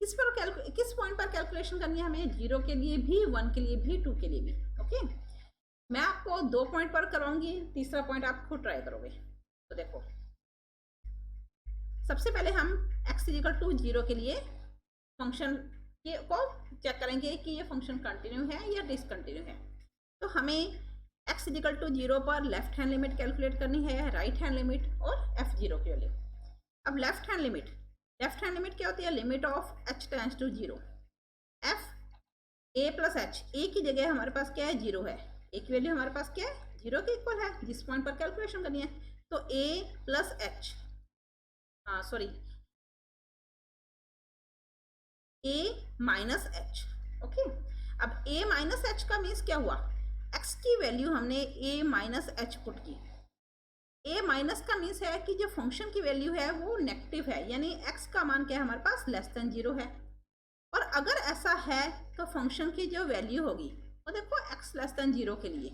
किस पॉइंट पर कैलकुलेशन करनी है हमें, 0 के लिए भी, 1 के लिए भी, 2 के लिए भी। ओके, मैं आपको 2 पॉइंट पर करवाऊंगी, तीसरा पॉइंट आप खुद ट्राई करोगे। तो देखो, सबसे पहले हम x इक्वल टू 0 के लिए फंक्शन को चेक करेंगे कि ये फंक्शन कंटिन्यू है या डिसकंटिन्यू है। तो हमें x इक्वल टू 0 पर लेफ्ट हैंड लिमिट कैलकुलेट करनी है, राइट हैंड लिमिट और f0 की वैल्यू। अब लेफ्ट हैंड लिमिट क्या होती है, limit of h tends to 0 f a plus h। a की जगह हमारे पास क्या है, 0 है, a की वैल्यू हमारे पास क्या है, 0 के इक्वल है, जिस पॉइंट पर कैलकुलेशन करनी है। तो a plus h, a minus h। Okay, अब a माइनस h का मीन्स क्या हुआ, x की वैल्यू हमने a माइनस h पुट की। a माइनस का मीन्स है कि जो फंक्शन की वैल्यू है वो नेगेटिव है, यानी x का मान क्या है हमारे पास, लेस देन 0 है। और अगर ऐसा है तो फंक्शन की जो वैल्यू होगी वो देखो x लेस देन 0 के लिए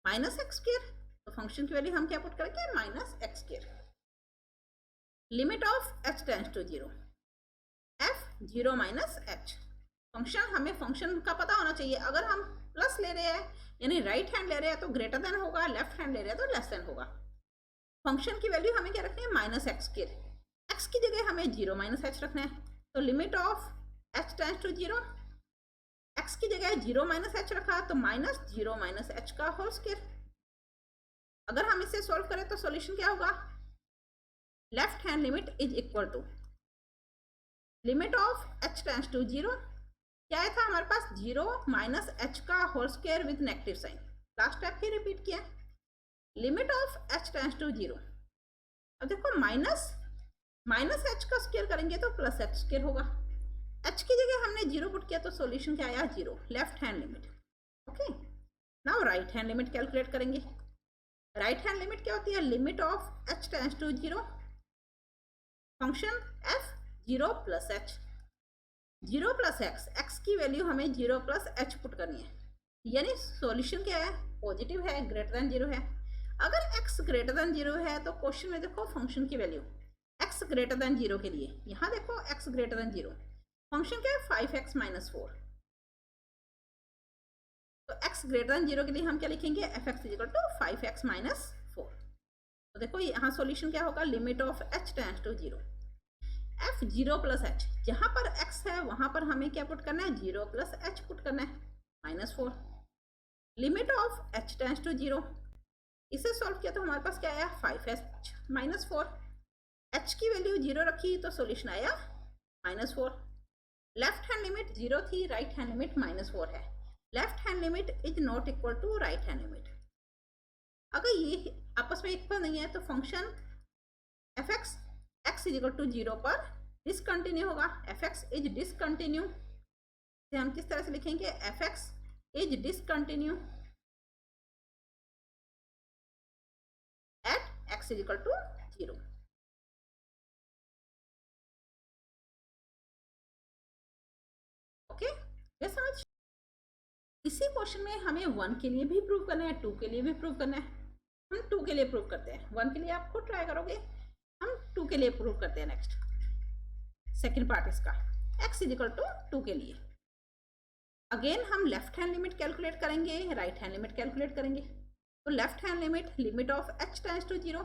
माइनस एक्स स्क्वायर, तो फंक्शन की वैल्यू हम क्या पुट करेंगे, minus X square. Limit of h tends to 0 f 0 minus h। Function, हमें फंक्शन का पता होना चाहिए। अगर हम प्लस ले रहे हैं यानी राइट हैंड ले रहे हैं तो ग्रेटर देन होगा, लेफ्ट हैंड ले रहे हैं तो लेस देन होगा। फंक्शन की वैल्यू हमें क्या रखनी है, माइनस एक्स स्क्वायर। एक्स की जगह हमें 0 माइनस h रखना है, तो limit of h tends to 0, x की जगह 0 माइनस h रखा तो माइनस 0 माइनस h का होल स्क्वायर। अगर हम इसे सॉल्व करें तो सॉल्यूशन क्या होगा, left hand limit is equal to limit of h tends to 0, क्या था हमारे पास 0 माइनस एच का whole square with negative sign, last step ही रिपीट किया, limit of h tends to 0। अब देखो माइनस एच का स्क्वायर करेंगे तो प्लस एच स्क्वायर होगा, h की जगह हमने 0 पुट किया तो सॉल्यूशन क्या आया 0, left hand limit. Okay, now right hand limit calculate करेंगे। राइट हैंड लिमिट क्या होती है, limit of h tends to 0, function f 0 plus h, 0 plus X, X की वैल्यू हमें 0 प्लस एच पुट करनी है, यानी सॉल्यूशन क्या है, पॉजिटिव है, ग्रेटर देन 0 है। अगर x ग्रेटर देन 0 है तो क्वेश्चन में देखो फंक्शन की वैल्यू x ग्रेटर देन 0 के लिए, यहाँ देखो x ग्रेटर देन 0, फंक्शन क्या है 5x माइनस 4, तो x ग्रेटर देन 0 के लिए हम क्या लिखेंगे, fx is equal to 5x minus 4। तो देखो यहाँ सॉल्यूशन क्या होगा, limit of h tends to 0, f 0 plus h, जहां पर x है वहां पर हमें क्या पुट करना है, 0 प्लस h पुट करना है, minus 4, limit of h tends to 0, इसे सॉल्व किया तो हमारे पास क्या आया 5h माइनस 4, h की वैल्यू 0 रखी तो सॉल्यूशन आया माइनस 4। लेफ्ट हैंड लिमिट 0 थी, राइट हैंड लिमिट माइनस 4 है, left hand limit is not equal to right hand limit. अगर ये आपस में इक्वल नहीं है तो function fx x is equal to 0 पर डिसकंटिन्यू होगा, fx इज डिसकंटिन्यू, हम किस तरह से लिखेंगे, fx is discontinue at x is equal to 0। Okay, ये समझ। इसी क्वेश्चन में हमें 1 के लिए भी प्रूव करना है, 2 के लिए भी प्रूव करना है। हम 2 के लिए प्रूव करते हैं, 1 के लिए आप खुद ट्राई करोगे, हम 2 के लिए प्रूव करते हैं। नेक्स्ट सेकंड पार्ट इसका, x इज इक्वल टू 2 के लिए अगेन हम लेफ्ट हैंड लिमिट कैलकुलेट करेंगे, राइट हैंड लिमिट कैलकुलेट करेंगे। तो left hand limit, limit of h tends to 0,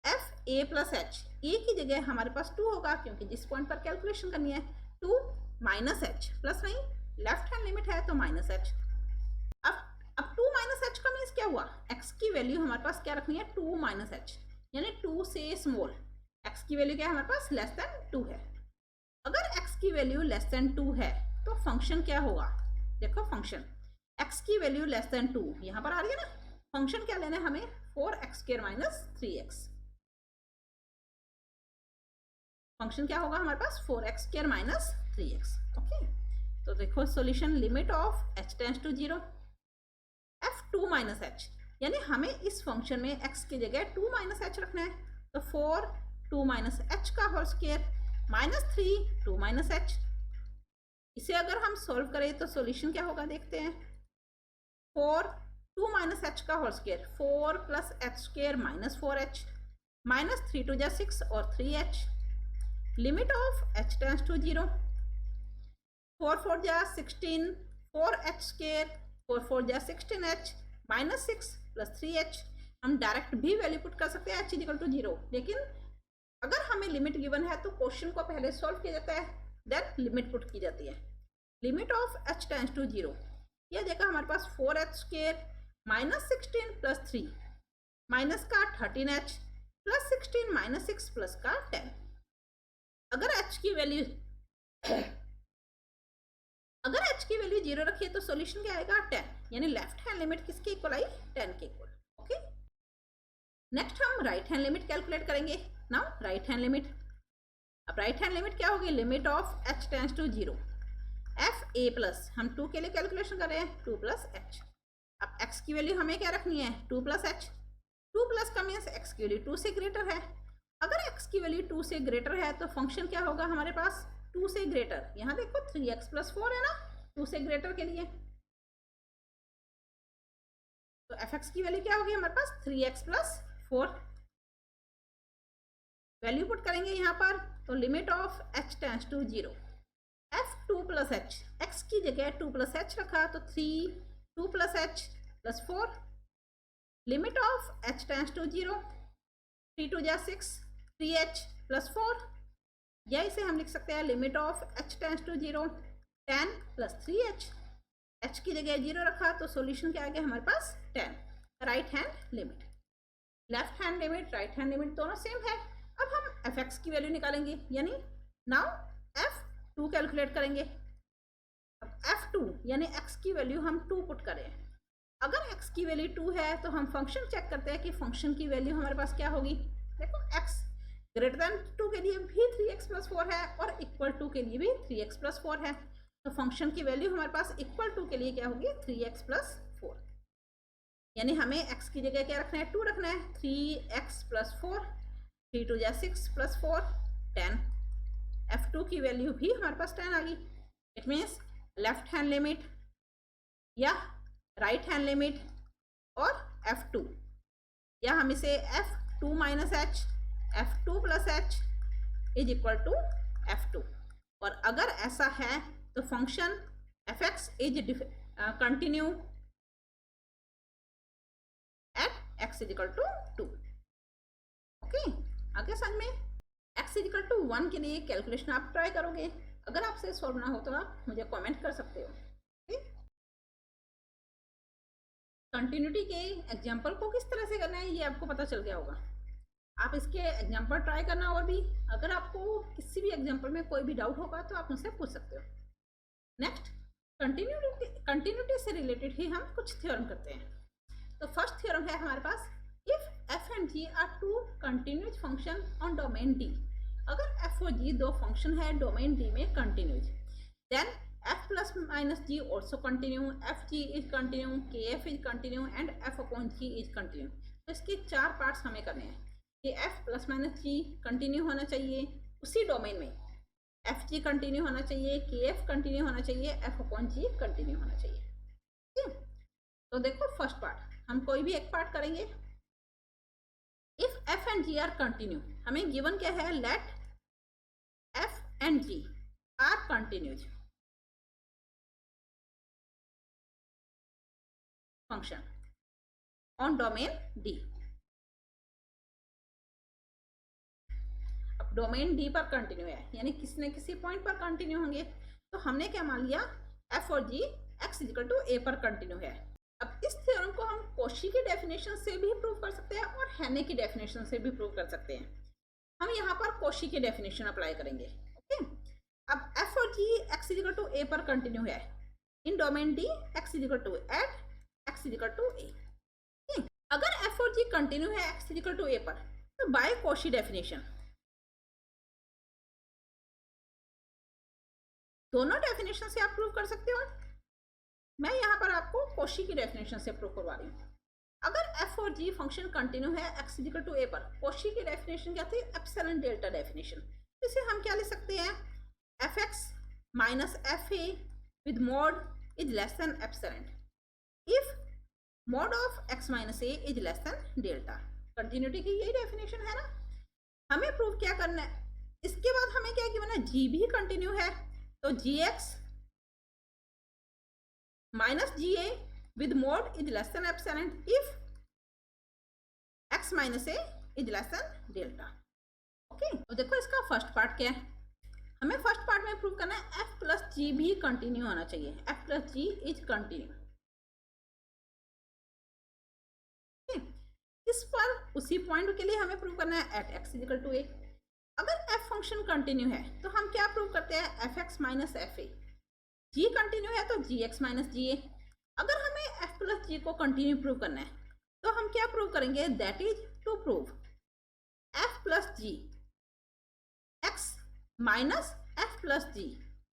f a plus h, a की जगह हमारे पास 2 होगा क्योंकि जिस पॉइंट पर कैलकुलेशन करनी है, 2 माइनस h, प्लस नहीं, लेफ्ट हैंड लिमिट है तो माइनस h। अब 2 माइनस h का मीन्स क्या हुआ, x की वैल्यू हमारे पास क्या रखनी है, 2 माइनस h, यानी 2 से स्मॉल, x की वैल्यू क्या है हमारे पास, लेस देन 2 है। अगर x की वैल्यू लेस देन 2 है तो फंक्शन क्या होगा, देखो फंक्शन x की वैल्यू लेस देन 2 यहां पर आ रही है ना, फंक्शन क्या लेना है हमें, 4x square minus 3x, function क्या होगा हमारे पास, 4x square minus 3x। Okay, तो देखो solution, limit of h tends to 0, f 2 minus h, यानी हमें इस फंक्शन में x की जगह 2 माइनस h रखना है, तो 4 2 माइनस h का whole square minus 3 2 minus h। इसे अगर हम सॉल्व करें तो सॉल्यूशन क्या होगा, देखते हैं, 4 2 माइनस h का whole square, 4 plus h square minus 4h, minus 3 2 जा 6 और 3h, limit of h tends to 0, 4 4 जा 16, 4h स्क्वायर, 4 4 जा 16h, माइनस 6 प्लस 3h। हम डायरेक्ट भी वैल्यू पुट कर सकते हैं h इक्वल टू 0, लेकिन अगर हमें लिमिट गिवन है तो क्वेश्चन को पहले सॉल्व किया जाता है, देन लिमिट पुट की जाती है। Limit of h tends to 0, यह देखा हमारे पास 4h square minus 16 plus 3, minus का 13h प्लस 16 माइनस 6 प्लस का 10। अगर h की वैल्यू 0 रखिए तो सॉल्यूशन क्या आएगा, 10, यानी लेफ्ट हैंड लिमिट किसके इक्वल आई, 10 के इक्वल। ओके, नेक्स्ट हम राइट हैंड लिमिट कैलकुलेट करेंगे। नाउ राइट हैंड लिमिट, अब राइट हैंड लिमिट क्या होगी, limit of h tends to 0, f a plus, हम 2 के लिए कैलकुलेशन कर रहे हैं, 2 प्लस h। अब x की वैल्यू हमें क्या रखनी है, 2 प्लस h, 2 प्लस का मीन्स x की वैल्यू 2 से ग्रेटर है। अगर x की वैल्यू 2 से ग्रेटर है तो फंक्शन क्या होगा हमारे पास, 2 से ग्रेटर, यहाँ देखो 3x प्लस 4 है ना, 2 से ग्रेटर के लिए, तो fx की वैल्यू क्या होगी हमारे पास, 3x प्लस 4, वैल्यू पुट करेंगे यहाँ पर, तो limit of h tends to 0, f 2 plus h, x की जगह 2 प्लस h रखा तो 3 2 plus h plus 4, limit of h tends to 0, 3 2 जा 6, 3h प्लस 4, या इसे हम लिख सकते हैं limit of h tends to 0, 10 plus 3h, h की जगह 0 रखा तो सॉल्यूशन क्या आ गया हमारे पास, 10। Right hand limit, left hand limit, right hand limit दोनों सेम है। अब हम fx की वैल्यू निकालेंगे, यानी नाउ f2 कैलकुलेट करेंगे। अब f2 यानी x की वैल्यू हम 2 पुट करें। अगर x की वैल्यू 2 है तो हम फंक्शन चेक करते हैं कि फंक्शन की वैल्यू हमारे पास क्या होगी। देखो x ग्रेटर देन 2 के लिए भी 3x+4 है और इक्वल टू के लिए भी 3x+4 है, तो फंक्शन की वैल्यू हमारे पास इक्वल टू के लिए क्या होगी 3x+4। यानी हमें x की जगह क्या रखना है 2 रखना है। 3x+4 3 2 जा 6+4 10। f2 की वैल्यू भी हमारे पास 10 आ गई। It means left hand limit या राइट हैंड लिमिट और f2, या हम इसे f2 minus h f2 plus h is equal to f2। और अगर ऐसा है तो function fx is continue at x is equal to 2। Okay, आगे समझ में। x इज इक्वल टू 1 के लिए कैलकुलेशन आप ट्राई करोगे। अगर आपसे सॉल्व ना हो तो आप मुझे कमेंट कर सकते हो। कंटिन्यूटी के एग्जाम्पल को किस तरह से करना है ये आपको पता चल गया होगा। आप इसके एग्जाम्पल ट्राई करना, और भी अगर आपको किसी भी एग्जाम्पल में कोई भी डाउट होगा तो आप मुझसे पूछ सकते हो। नेक्स्ट, कंटिन्यूटी से रिलेटेड ही हम कुछ थ्योरम करते हैं। तो फर्स्ट थ्योरम है हमारे पास, if f and g are two continuous function on domain d। अगर f और g दो फंक्शन है डोमेन d में continuous, then f plus minus g also continue, fg is continue, kf is continue and f upon g is continue। तो इसके 4 parts हमें करने हैं कि f plus minus g continue होना चाहिए उसी डोमेन में, fg कंटिन्यू होना चाहिए, kf कंटिन्यू होना चाहिए, f अपॉन g कंटिन्यू होना चाहिए। ठीक, तो देखो फर्स्ट पार्ट हम कोई भी एक पार्ट करेंगे। If f and g are continue, हमें गिवन क्या है, let f and g are continues function on domain D। अब डोमेन D पर कंटिन्यू है यानी किसी न किसी पॉइंट पर कंटिन्यू होंगे, तो हमने क्या मान लिया f और g x equal to a पर कंटिन्यू है। अब इस थ्योरम को हम कोशी की डेफिनेशन से भी प्रूव कर सकते हैं और हैने की डेफिनेशन से भी प्रूव कर सकते हैं। हम यहाँ पर कोशी की डेफिनेशन अप्लाई करेंगे। ओके, अब f और g x equal to a पर कंटिन्यू है in domain D x equal to at x equal to a। अगर f और g कंटिन्यू है x इक्वल टू a पर, तो बाय कोशी डेफिनेशन दोनों डेफिनेशन से आप प्रूव कर सकते हो। मैं यहाँ पर आपको कोशी की डेफिनेशन से प्रूव करवा रही हूँ। अगर f और g फंक्शन कंटिन्यू है x इक्वल टू a पर, कोशी की डेफिनेशन क्या थी, एप्सिलॉन डेल्टा डेफिनेशन। इसे हम क्या लिख सकते हैं, fx minus fa with mod is less than epsilon if mod of x minus a is less than delta. Continuity की यही डेफिनेशन है ना। हमें प्रूव क्या करना है, इसके बाद हमें क्या गिवन है, g भी कंटिन्यू है, तो gx minus ga with mod is less than epsilon if x minus a is less than delta. Okay, तो देखो इसका फर्स्ट पार्ट क्या है, हमें फर्स्ट पार्ट में प्रूव करना है f प्लस g भी कंटिन्यू होना चाहिए, f plus g is continue. इस पर उसी पॉइंट के लिए हमें प्रूव करना है at x equal to a। अगर f फंक्शन कंटिन्यू है तो हम क्या प्रूव करते हैं, fx minus fa। g continue है तो gx माइनस ga। अगर हमें f प्लस g को कंटिन्यू प्रूव करना है तो हम क्या प्रूव करेंगे, that is to prove f plus g x minus f plus g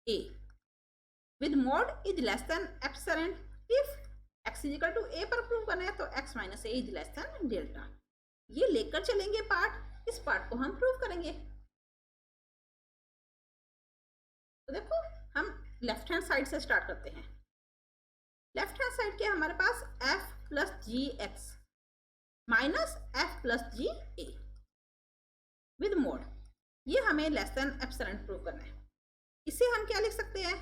a with mod is less than epsilon if x equal to a पर प्रूव करना है तो x minus a is less than delta. ये लेकर चलेंगे part, इस part को हम प्रूव करेंगे। तो देखो हम लेफ्ट हैंड साइड से स्टार्ट करते हैं। लेफ्ट हैंड साइड के हमारे पास f plus g x minus f plus g a with mod, ये हमें लेस देन एप्सिलॉन प्रूव करना है। इसे हम क्या लिख सकते हैं,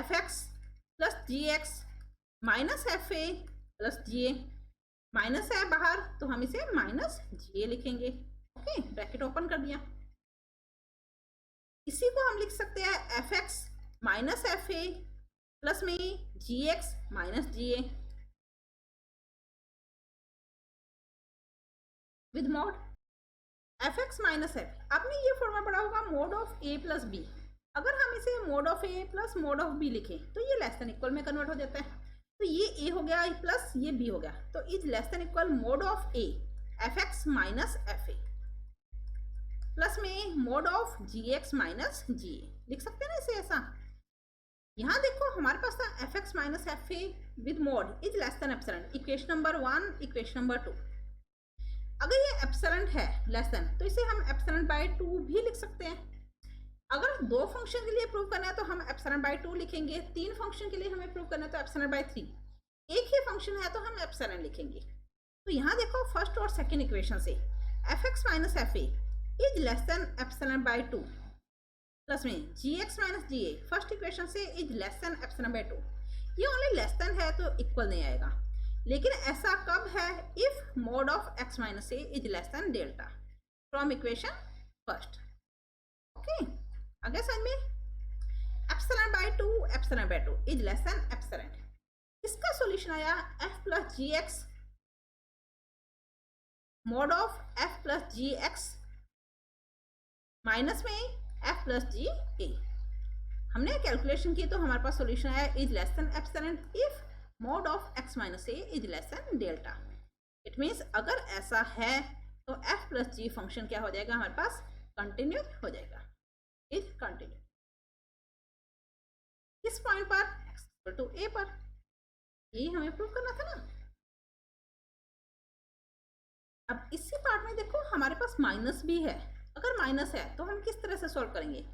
fx plus g x minus f A plus g a, minus है बाहर तो हम इसे माइनस जी ए लिखेंगे। ओके, ब्रैकेट ओपन कर दिया। इसी को हम लिख सकते हैं एफ एक्स माइनस एफ ए प्लस में g x minus g a with mod f x minus f. आपने ये फॉर्मूला पढ़ा होगा mod of a plus b. अगर हम इसे mod of a plus mod of b लिखें तो ये लेस देन इक्वल में कन्वर्ट हो जाता है। तो ये ए हो गया प्लस ये बी हो गया, तो is less than equal mod of a f x minus f A plus में mod of g x minus g a. लिख सकते हैं ना इसे ऐसा। यहाँ देखो हमारे पास था F x minus f a with mod is less than epsilon, equation number 1 equation number 2। अगर ये एप्सिलॉन है लेस देन तो इसे हम एप्सिलॉन बाय 2 भी लिख सकते हैं। अगर 2 फंक्शन के लिए प्रूव करना है तो हम एप्सिलॉन बाय 2 लिखेंगे, 3 फंक्शन के लिए हमें प्रूव करना है तो एप्सिलॉन बाय 3, एक ही फंक्शन है तो हम एप्सिलॉन लिखेंगे। तो यहाँ देखो फर्स्ट और सेकंड इक्वेशन से F x minus f a is less than epsilon by 2 plus में जी एक्स माइनस जी ए फर्स्ट इक्वेशन से is less than epsilon by 2। ये ओनली लेस देन है तो इक्वल नहीं आएगा, लेकिन ऐसा कब है? If mod of x minus a is less than delta from equation first. Okay, आगे समझ में epsilon by 2 epsilon by 2 is less than epsilon. इसका सॉल्यूशन आया f plus g x mod of f plus g x minus में f plus g a. हमने calculation की तो हमारे पास सॉल्यूशन आया is less than epsilon if mod of x minus a is less than delta. It means अगर ऐसा है तो एफ प्लस जी फंक्शन क्या हो जाएगा हमारे पास? कंटिन्यू हो जाएगा, इज कंटिन्यू। किस पॉइंट पर? एक्स इक्वल टू ए पर। यही हमें प्रूव करना था ना। अब इसी पार्ट में देखो हमारे पास माइनस भी है। अगर माइनस है तो हम किस तरह से सॉल्व करेंगे?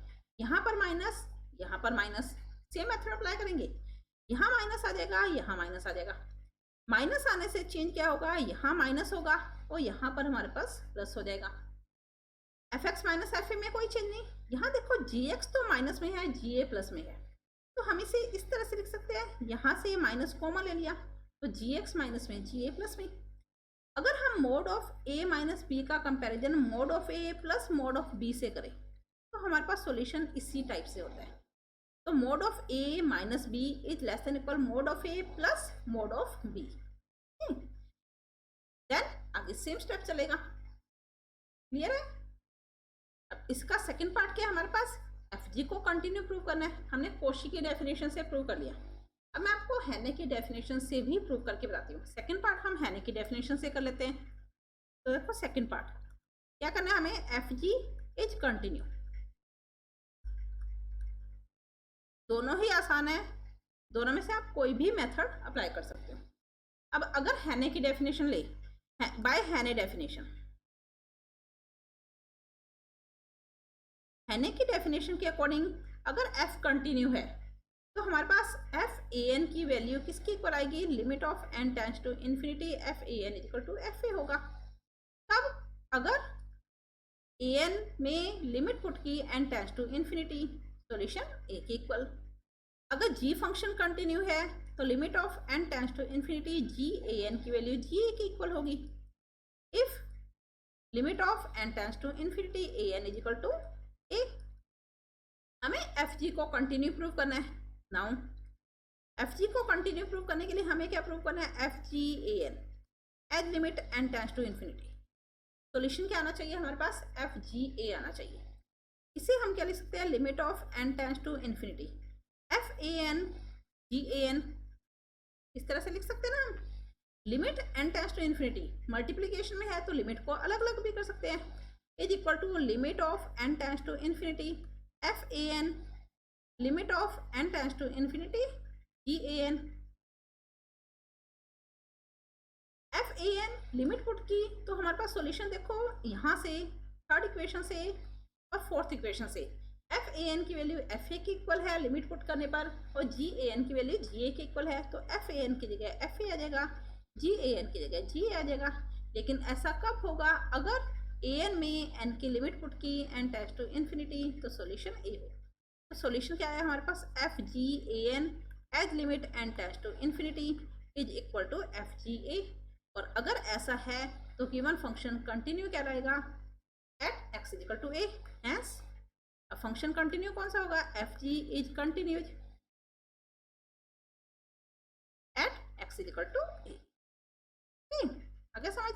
यहाँ पर माइनस, यहाँ पर माइनस, सेम मेथड अप्लाई करेंगे। यहाँ माइनस आ जाएगा, यहाँ माइनस आ जाएगा। माइनस आने से चेंज क्या होगा? यहाँ माइनस होगा और यहाँ पर हमारे पास प्लस हो जाएगा। एफ एक्स माइनस एफ ए में कोई चेंज नहीं। यहाँ देखो जी एक्स तो माइनस में है, जी ए प्लस में है, तो हम इसे इस तरह से लिख सकते हैं। यहाँ से माइनस कॉमन ले लिया तो जी एक्स माइनस में, जी ए प्लस में। अगर हम mod of a minus b का comparison mod of a plus mod of b से करें तो हमारे पास सॉल्यूशन इसी टाइप से होता है। तो mod of a minus b is less than equal mod of a plus mod of b. Then आगे सेम स्टेप चलेगा। क्लियर है? अब इसका सेकंड पार्ट क्या है हमारे पास? एफ जी को कंटिन्यू प्रूव करना है। हमने कोशी की डेफिनेशन से प्रूव कर लिया। अब मैं आपको हैने की डेफिनेशन से भी प्रूव करके बताती हूँ। सेकंड पार्ट हम हैने की डेफिनेशन से कर लेते हैं। तो देखो सेकंड पार्ट क्या करना है हमें? F g is continue. दोनों ही आसान है, दोनों में से आप कोई भी मेथड अप्लाई कर सकते हो। अब अगर हैने की डेफिनेशन ले, बाय हैने डेफिनेशन, हैने की डेफिनेशन के अकॉर्डिंग अगर एफ कंटिन्यू है तो हमारे पास एफ ए एन की वैल्यू किसकी इक्वल आएगी? Limit of n tends to infinity f a n equal to F a होगा। तब अगर ए एन में लिमिट पुट की n tends to infinity, solution a के इक्वल। अगर जी फंक्शन कंटिन्यू है तो limit of n tends to infinity g a n की वैल्यू जी ए के इक्वल होगी। If limit of n tends to infinity a n is equal to a. हमें f जी को continue prove करना है। Now F G को continue prove करने के लिए हमें क्या प्रूव करना है? F g a n as limit n tends to infinity. Solution क्या आना चाहिए हमारे पास? एफ जी ए आना चाहिए। इसे हम क्या लिख सकते हैं? Limit of n tends to infinity f a n g a n. इस तरह से लिख सकते हैं ना हम। Limit n tends to infinity multiplication में है तो लिमिट को अलग अलग भी कर सकते हैं। Is equal to limit of n tends to infinity f a n limit of n tends to infinity g a n. F a n limit put की तो हमारे पास सॉल्यूशन देखो यहाँ से थर्ड इक्वेशन से और फोर्थ इक्वेशन से एफ ए एन की वैल्यू एफ ए की इक्वल है लिमिट पुट करने पर, और जी ए एन की वैल्यू जी ए की इक्वल है। तो एफ ए एन की जगह एफ ए आ जाएगा, जी ए एन की जगह जी ए आ जाएगा। लेकिन ऐसा कब होगा? अगर ए एन में एन की लिमिट पुट की एन टेंड्स टू इन्फिनिटी तो सॉल्यूशन ए हो। तो सॉल्यूशन क्या है हमारे पास? F g a n as limit n tends to infinity is equal to f g a. और अगर ऐसा है तो गिवन फंक्शन कंटिन्यू क्या रहेगा? At x is equal to a. Hence function continue कौन सा होगा? F g is continues at x is equal to a. आगे समझ?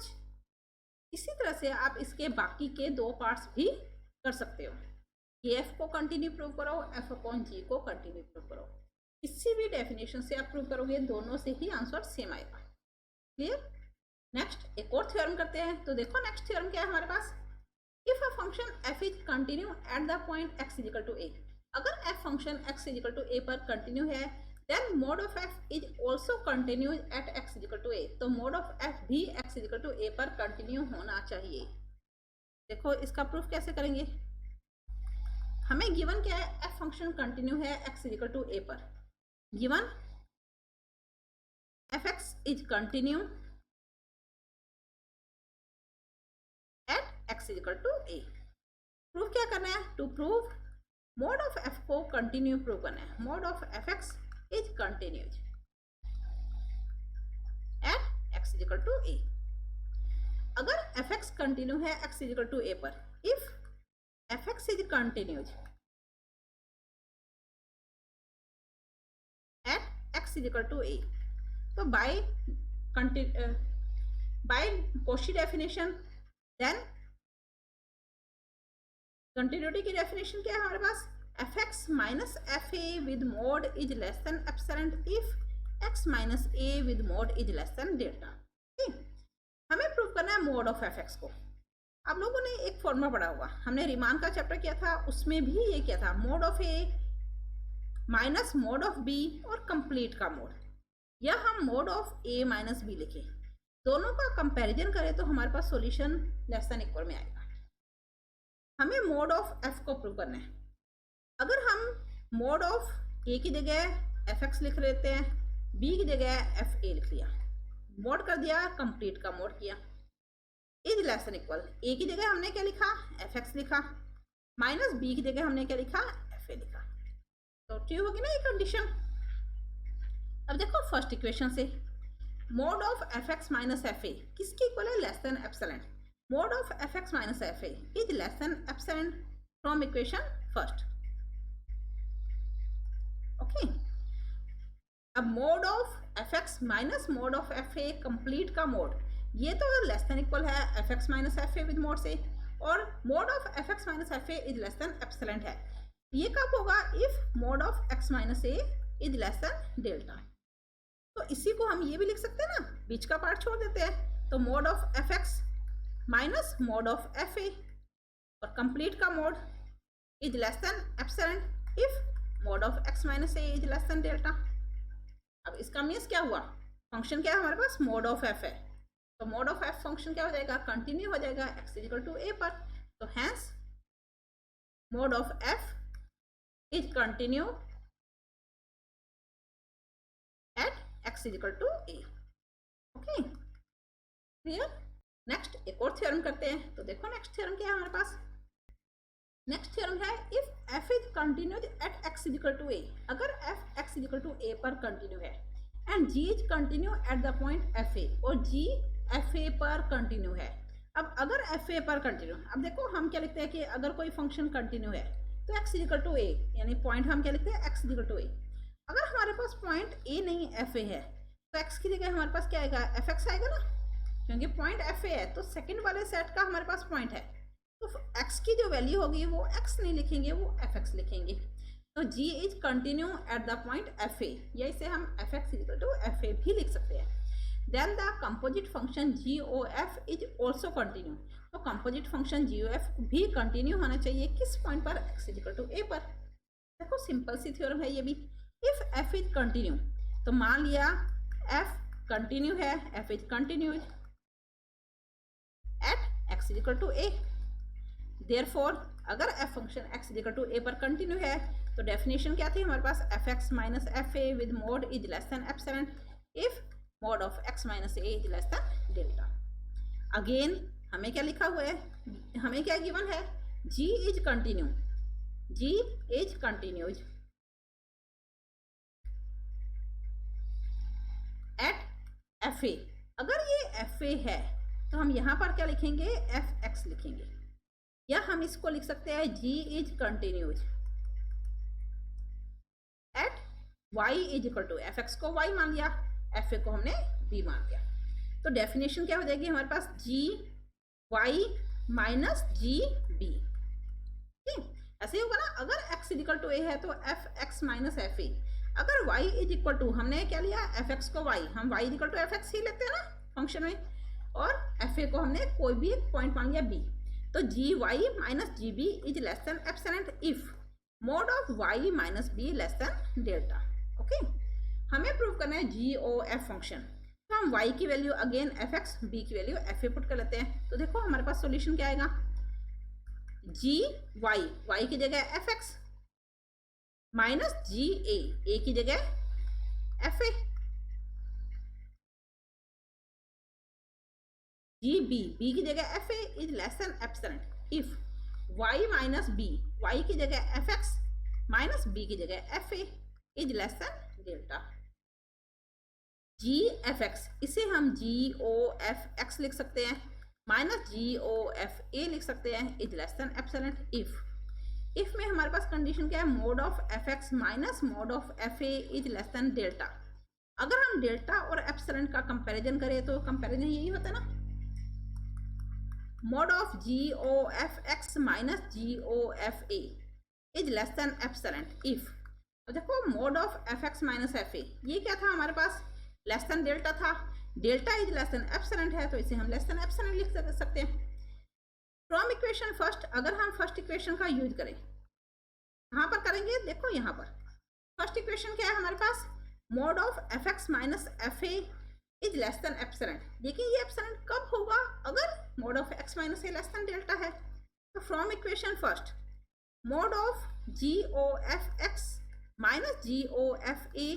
इसी तरह से आप इसके बाकी के 2 पार्ट्स भी कर सकते हो। ये एफ को कंटिन्यू प्रूव करो, एफ अपॉन जी को कंटिन्यू प्रूव करो। किसी भी डेफिनेशन से आप प्रूव करोगे, दोनों से ही आंसर सेम आएगा। क्लियर? नेक्स्ट एक और थ्योरम करते हैं। तो देखो नेक्स्ट थ्योरम क्या है हमारे पास, if a function f is continue at the point x is equal to a, अगर f function x is equal to ए पर कंटिन्यू है, then mod of f is also continue at x is equal to a, तो mod of f भी x is equal to ए पर continue होना चाहिए। देखो इसका प्रूफ कैसे करेंगे, हमें गिवन क्या है, एफ फंक्शन कंटिन्यू है एक्स इज इक्वल टू ए पर, given f x is continue at x is equal to a. Proof क्या करना है, to prove mod of f को कंटिन्यू प्रूव करना है, mod of f x is continues at x is equal to a. अगर f x continue है x is equal to ए पर, if f x is continues at x is equal to a, तो by Cauchy definition, then continuity की definition क्या है हमारे पास, f x minus f a with mod is less than epsilon if x minus a with mod is less than delta. ठीक, हमें prove करना है मोड ऑफ एफ एक्स को। आप लोगों ने एक फॉर्मूला पढ़ा होगा, हमने रिमान का चैप्टर किया था, उसमें भी ये किया था, mod of a minus mod of b और कंप्लीट का मोड, या हम mod of a minus b लिखें, दोनों का कंपैरिजन करें तो हमारे पास सॉल्यूशन लेस देन इक्वल में आएगा। हमें मोड ऑफ एफ को प्रूव करना है। अगर हम मोड ऑफ ए की जगह एफ एक्स लिख लेते हैं, बी की जगह एफ ए लिख लिया, मोड कर दिया, कंप्लीट का मोड किया, इज लेस देन इक्वल, ए की जगह हमने क्या लिखा, एफ एक्स लिखा, माइनस बी की जगह हमने क्या लिखा, एफ ए लिखा, तो ट्रू होगी ना ये कंडीशन। अब देखो फर्स्ट इक्वेशन से, mod of f x minus f a किसकी इक्वल है, less than epsilon, mod of f x minus f a is less than epsilon from equation first. Okay, अब mod of f x minus mod of f a complete का mod, ये तो less than equal है f x minus f a with mod से, और mod of f x minus f a is less than epsilon है, ये कब होगा, if mod of x minus a is less than delta. तो इसी को हम ये भी लिख सकते हैं ना, बीच का पार्ट छोड़ देते हैं, तो mod of f x minus mod of f a और कंप्लीट का mode is less than epsilon if mod of x minus a is less than delta. अब इसका मीन्स क्या हुआ, फंक्शन क्या है हमारे पास, मोड ऑफ एफ है, तो मोड ऑफ एफ फंक्शन क्या हो जाएगा, कंटिन्यू हो जाएगा एक्स इज इक्वल टू ए पर, तो hence mod of f is continue at x is equal to a. Okay clear? Next एक और थ्योरम करते हैं। तो देखो नेक्स्ट थ्योरम क्या है हमारे पास, नेक्स्ट थ्योरम है if f is continued at x is equal to a, अगर f x is equal to ए पर कंटिन्यू है and g is continue at the point f a, और जी एफ ए पर कंटिन्यू है। अब अगर F A पर continue, अब देखो हम क्या लिखते हैं कि अगर कोई फंक्शन कंटिन्यू है तो एक्स इज इक्वल टू ए, यानी पॉइंट हम क्या लिखते हैं, x is equal to a. अगर हमारे पास पॉइंट ए नहीं एफ ए है, तो एक्स की जगह हमारे पास क्या आएगा, एफ एक्स आएगा ना, क्योंकि पॉइंट एफ ए है, तो सेकंड वाले सेट का हमारे पास पॉइंट है, तो x की जो वैल्यू होगी वो x नहीं लिखेंगे, वो fx लिखेंगे। तो g is continue at the point fa, या इसे हम fx इक्वल टू fa भी लिख सकते हैं। Then the composite function gof is also continue, तो कंपोजिट फंक्शन gof भी कंटिन्यू होना चाहिए किस पॉइंट पर, x इक्वल टू a पर। देखो सिंपल सी थ्योरम है ये भी, इफ f इज कंटिन्यू, तो मान लिया f कंटिन्यू है, f is continue at x equal to a, therefore अगर f function x equal to a पर कंटिन्यू है, तो डेफिनेशन क्या थी हमारे पास, f x minus f a with mod is less than epsilon if mod of x minus a is less than delta. Again हमें क्या लिखा हुआ है, हमें क्या गिवन है, g is continue, g is continues at f a. अगर ये एफ ए है तो हम यहाँ पर क्या लिखेंगे, एफ एक्स लिखेंगे, या हम इसको लिख सकते हैं g is continues at y is equal to, f x को y मान लिया, एफ ए को हमने b मान लिया, तो डेफिनेशन क्या हो जाएगी हमारे पास, g y minus g b. ठीक, ऐसे ही होगा ना, अगर x is equal to a है तो f x minus f a. अगर y इज इक्वल टू, हमने क्या लिया, एफ एक्स को y, हम y is equal to f x ही लेते हैं ना फंक्शन में, और एफ ए को हमने कोई भी एक पॉइंट मान लिया b। तो g y minus g b is less than epsilon if mod of y minus b less than delta. Okay, हमें प्रूव करना है जी ओ एफ फंक्शन। तो हम y की value again F x, b की वैल्यू एफ ए पुट कर लेते हैं। तो देखो हमारे पास सॉल्यूशन क्या आएगा, जी वाई, वाई की जगह f x minus g a की जगह एफ ए, जी बी की जगह f a is less than epsilon if y minus b, y की जगह एफ एक्स माइनस बी की जगह f a is less than delta. G f x, इसे हम जी ओ एफ एक्स लिख सकते हैं, माइनस जी ओ एफ ए लिख सकते हैं, is less than epsilon if में हमारे पास कंडीशन क्या है, mod of f x minus mod of f a is less than delta. अगर हम डेल्टा और एप्सिलॉन का कंपैरिजन करें तो कंपैरिजन यही होता है ना, mod of g o f x minus g o f a is less than epsilon if. तो देखो mod of f x minus f ए, ये क्या था हमारे पास, लेस देन डेल्टा था, delta is less than epsilon है, तो इसे हम लेस देन एप्सिलॉन लिख सकते हैं। फ्रॉम इक्वेशन फर्स्ट, अगर हम फर्स्ट इक्वेशन का यूज करें, कहाँ पर करेंगे, देखो यहाँ पर फर्स्ट इक्वेशन क्या है हमारे पास, mod of f x minus f a is less than epsilon. देखिए ये एप्सिलॉन कब होगा, अगर mod of x minus a less than delta है। तो from equation first mod of g o f x minus g o f a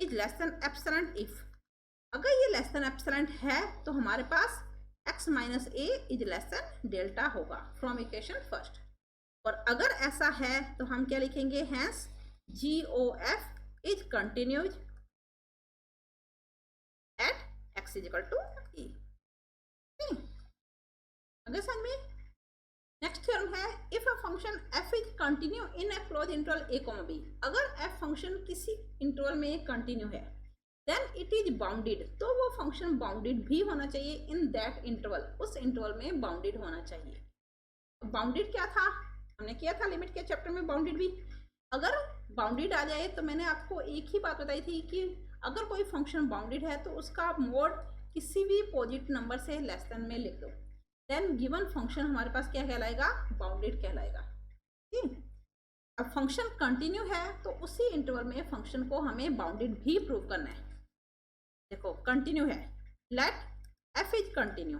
is less than epsilon if, अगर ये less than epsilon है तो हमारे पास x minus a is less than delta होगा from equation first. और अगर ऐसा है तो हम क्या लिखेंगे, hence g o f is continues at x is equal to a. अगर समझ में, नेक्स्ट थ्योरम है, if a function f is continue in a close interval a comma b, अगर f फंक्शन किसी इंटरवल में कंटिन्यू है then it is bounded, तो वो फंक्शन बाउंडेड भी होना चाहिए इन दैट इंटरवल, उस इंटरवल में बाउंडेड होना चाहिए। बाउंडेड क्या था, हमने किया था लिमिट के चैप्टर में बाउंडेड भी। अगर बाउंडेड आ जाए तो मैंने आपको एक ही बात बताई थी कि अगर कोई फंक्शन बाउंडेड है तो उसका मोड किसी भी पॉजिटिव नंबर से लेस देन में लिख दो, देन गिवन फंक्शन हमारे पास क्या कहलाएगा, बाउंडेड कहलाएगा। ठीक, अब फंक्शन कंटिन्यू है तो उसी इंटरवल में फंक्शन को हमें बाउंडेड भी प्रूव करना है। देखो कंटिन्यू है, लेट एफ इज कंटिन्यू,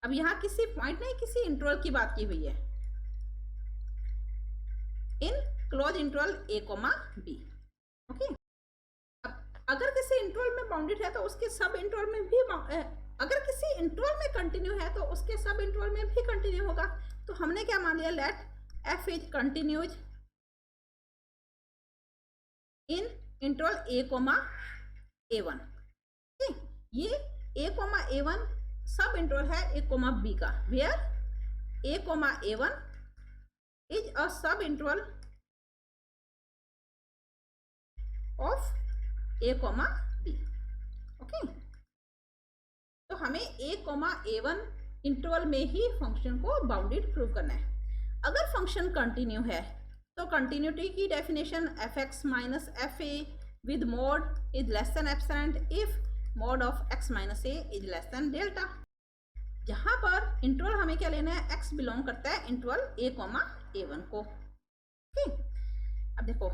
अब यहाँ किसी पॉइंट नहीं, किसी इंटरवल की बात की हुई है, इन close interval a coma B. Okay, अब अगर किसी इंटरवल में बाउंडेड है तो उसके सब इंटरवल में भी, अगर किसी इंटरवल में कंटिन्यू है तो उसके सब इंटरवल में भी कंटिन्यू होगा। तो हमने क्या मान लिया, let f is continues in interval a comma A1। ये A comma A1 sub interval है A कोमा B का, where A comma A1 is a sub interval of A comma B। Okay, तो हमें A कोमा A1 इंटरवल में ही function को bounded prove करना है। अगर फंक्शन कंटिन्यू है तो कंटिन्यूटी की definition f x minus f a with mod is less than epsilon if mod of x minus a is less than delta। जहां पर इंटरवल हमें क्या लेना है, x बिलोंग करता है इंटरवल a कोमा a1 को। ठीक, अब देखो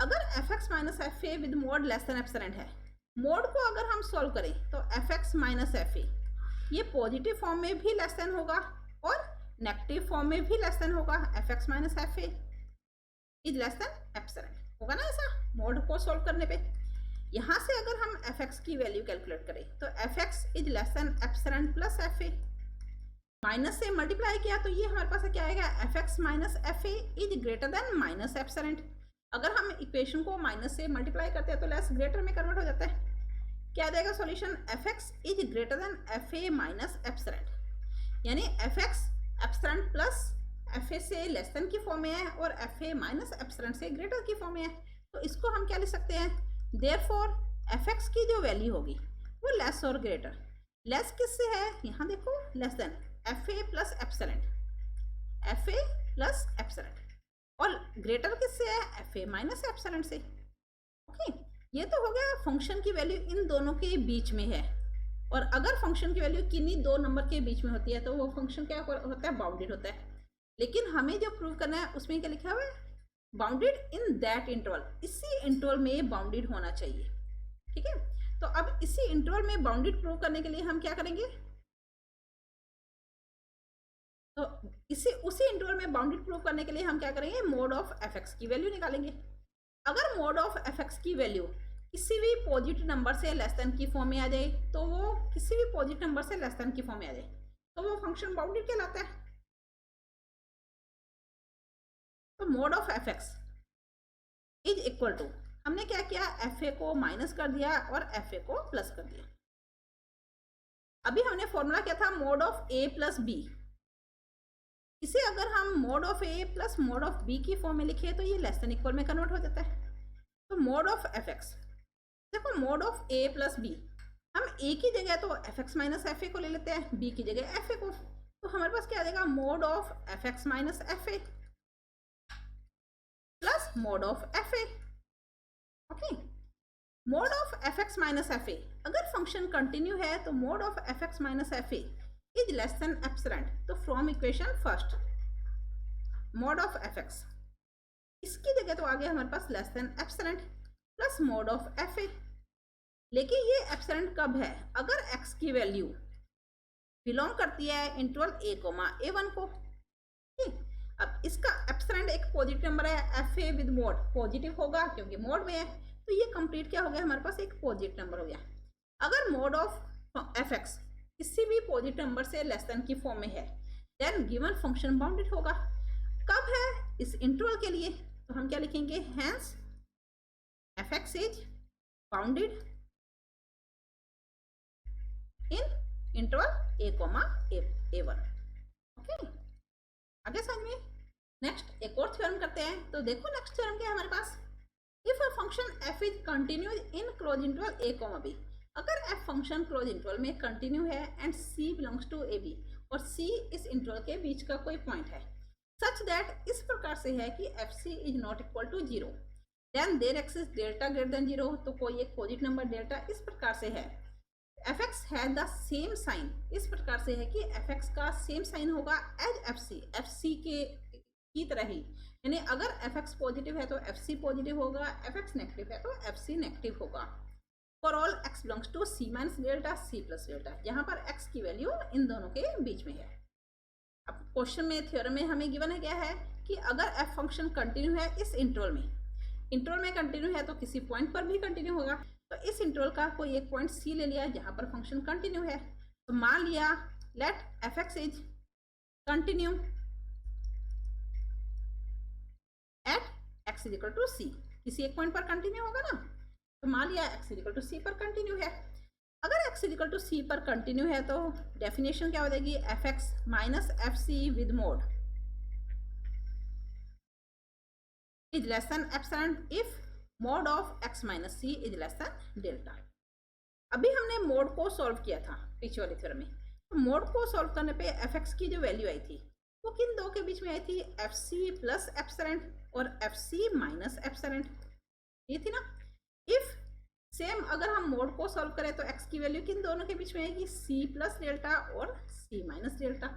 अगर f x minus f a with mode less than epsilon है, मोड को अगर हम सॉल्व करें तो एफ एक्स माइनस एफ ए ये पॉजिटिव फॉर्म में भी लेस देन होगा और नेगेटिव फॉर्म में भी लेस देन होगा, f x minus f a is less than epsilon होगा ना ऐसा मोड को सॉल्व करने पे। यहाँ से अगर हम एफ एक्स की वैल्यू कैलकुलेट करें तो f x is less than epsilon plus f A, minus से मल्टीप्लाई किया तो ये हमारे पास क्या आएगा, F x minus f a is greater then minus epsilon. अगर हम इक्वेशन को माइनस से मल्टीप्लाई करते हैं तो लेस ग्रेटर में कन्वर्ट हो जाता है। क्या आ जाएगा solution, f x is greater than f A minus epsilon, यानी f x epsilon plus f a से लेस देन की फॉर्म में है और एफ ए माइनस एप्सिलॉन से ग्रेटर की फॉर्म में है। तो इसको हम क्या लिख सकते हैं, देयरफॉर एफ एक्स की जो वैल्यू होगी वो लेस और ग्रेटर, लेस किससे है, यहाँ देखो less than f A plus epsilon, F A plus epsilon, और ग्रेटर किससे है, एफ ए माइनस एप्सिलॉन से। ओके, ये तो हो गया फंक्शन की वैल्यू इन दोनों के बीच में है, और अगर फंक्शन की वैल्यू किन्हीं दो नंबर के बीच में होती है तो वो फंक्शन क्या होता है, बाउंडेड होता है। लेकिन हमें जो प्रूव करना है उसमें क्या लिखा हुआ है, बाउंडेड इन दैट इंटरवल, इसी इंटरवल में बाउंडेड होना चाहिए। ठीक है, तो अब इसी इंटरवल में बाउंडेड प्रूव करने के लिए हम क्या करेंगे, तो उसी इंटरवल में बाउंडेड प्रूव करने के लिए हम क्या करेंगे, मोड ऑफ एफ एक्स की वैल्यू निकालेंगे। अगर मोड ऑफ एफ एक्स की वैल्यू किसी भी पॉजिटिव नंबर से लेस देन की फॉर्म में आ जाए, तो वो किसी भी पॉजिटिव नंबर से लेस देन की फॉर्म में आ जाए तो वो फंक्शन बाउंडेड कहलाता है। तो mod of f x is equal to, हमने क्या किया, एफ ए को माइनस कर दिया और एफ ए को प्लस कर दिया। अभी हमने फॉर्मूला क्या था, mod of a plus b, इसे अगर हम mod of a plus mod of b की फॉर्म में लिखे तो ये लेस देन इक्वल में कन्वर्ट हो जाता है। तो मोड ऑफ एफ एक्स, देखो mod of a plus b, हम ए की जगह तो f x minus f a को ले लेते हैं, बी की जगह एफ ए को, तो हमारे पास क्या आ जाएगा, mod of f x minus f A plus mod of f a. Okay, mod of f x minus f a, अगर फंक्शन कंटिन्यू है तो mod of f x minus f a is less than epsilon, तो from equation first mod of f x, इसकी जगह तो आ गया हमारे पास less than epsilon plus mod of f a. लेकिन ये एप्सिलॉन कब है, अगर x की वैल्यू बिलोंग करती है इंटरवल a कोमा a1 को। ठीक, अब इसका एप्सिलॉन एक पॉजिटिव नंबर है, F a with mode positive होगा क्योंकि मोड में है, तो ये कंप्लीट क्या हो गया, हमारे पास एक पॉजिटिव नंबर हो गया। अगर मोड ऑफ एफ एक्स किसी भी पॉजिटिव नंबर से लेस देन की फॉर्म में है, देन गिवन फंक्शन बाउंडेड होगा। कब है, इस इंटरवल के लिए, तो हम क्या लिखेंगे, hence f x is bounded in interval a comma a1। Okay, आगे समझ में। नेक्स्ट एक और थ्योरम करते हैं, तो देखो नेक्स्ट थ्योरम क्या है हमारे पास, if a function f is continue in close interval a comma b, अगर f फंक्शन क्लोज इंटरवल में कंटिन्यू है and c belongs to ab, और c इस इंटरवल के बीच का कोई पॉइंट है, सच दैट इस प्रकार से है कि fc is not equal to 0, then there exist delta greater than 0, तो कोई एक पॉजिटिव नंबर डेल्टा इस प्रकार से है, एफ एक्स है द सेम साइन, इस प्रकार से है कि एफ एक्स का सेम साइन होगा एज एफ सी के की तरह ही, यानी अगर एफ एक्स पॉजिटिव है तो एफ सी पॉजिटिव होगा, एफ एक्स नेगेटिव है तो एफ सी नेगेटिव होगा। For all x belongs to c minus delta c plus delta, यहाँ पर एक्स की वैल्यू इन दोनों के बीच में है। अब क्वेश्चन में थ्योरम में हमें गिवन है क्या है कि अगर एफ फंक्शन कंटिन्यू है इस इंटरवल में कंटिन्यू है तो किसी पॉइंट पर भी कंटिन्यू होगा, तो इस इंटरवल का कोई एक पॉइंट सी ले लिया जहां पर फंक्शन कंटिन्यू है, तो मान लिया let f x is continue at x is equal to c, किसी एक पॉइंट पर कंटिन्यू होगा ना, तो मान लिया x is equal to c पर कंटिन्यू है। अगर x is equal to c पर कंटिन्यू है तो डेफिनेशन क्या हो जाएगी, f x minus f c with mod is less than epsilon if mod of x minus c is less than delta. अभी हमने मोड को सॉल्व किया था पिछले वाले थ्योरम में, तो मोड को सॉल्व करने पे एफ एक्स की जो वैल्यू आई थी वो किन दो के बीच में आई थी, एफ सी प्लस एप्सिलॉन और एफ सी माइनस एप्सिलॉन, ये थी ना। इफ सेम अगर हम मोड को सॉल्व करें तो x की वैल्यू किन दोनों के बीच में आएगी, c प्लस डेल्टा और c माइनस डेल्टा।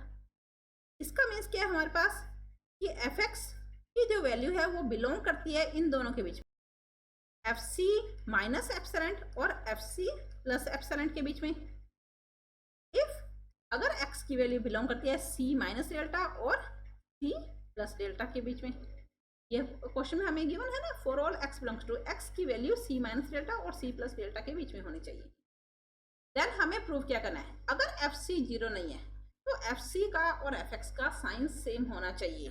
इसका मीन्स क्या है हमारे पास कि एफ एक्स की जो वैल्यू है वो बिलोंग करती है इन दोनों के बीच में, एफ सी माइनस एप्सिलॉन और एफ सी प्लस एप्सिलॉन के बीच में। इफ अगर x की वैल्यू बिलोंग करती है c माइनस डेल्टा और c प्लस डेल्टा के बीच में, ये क्वेश्चन में हमें गिवन है ना, for all x belongs to, x की वैल्यू c माइनस डेल्टा और c प्लस डेल्टा के बीच में होनी चाहिए। देन हमें प्रूव क्या करना है, अगर एफ सी 0 नहीं है तो एफ सी का और एफ एक्स का साइन सेम होना चाहिए,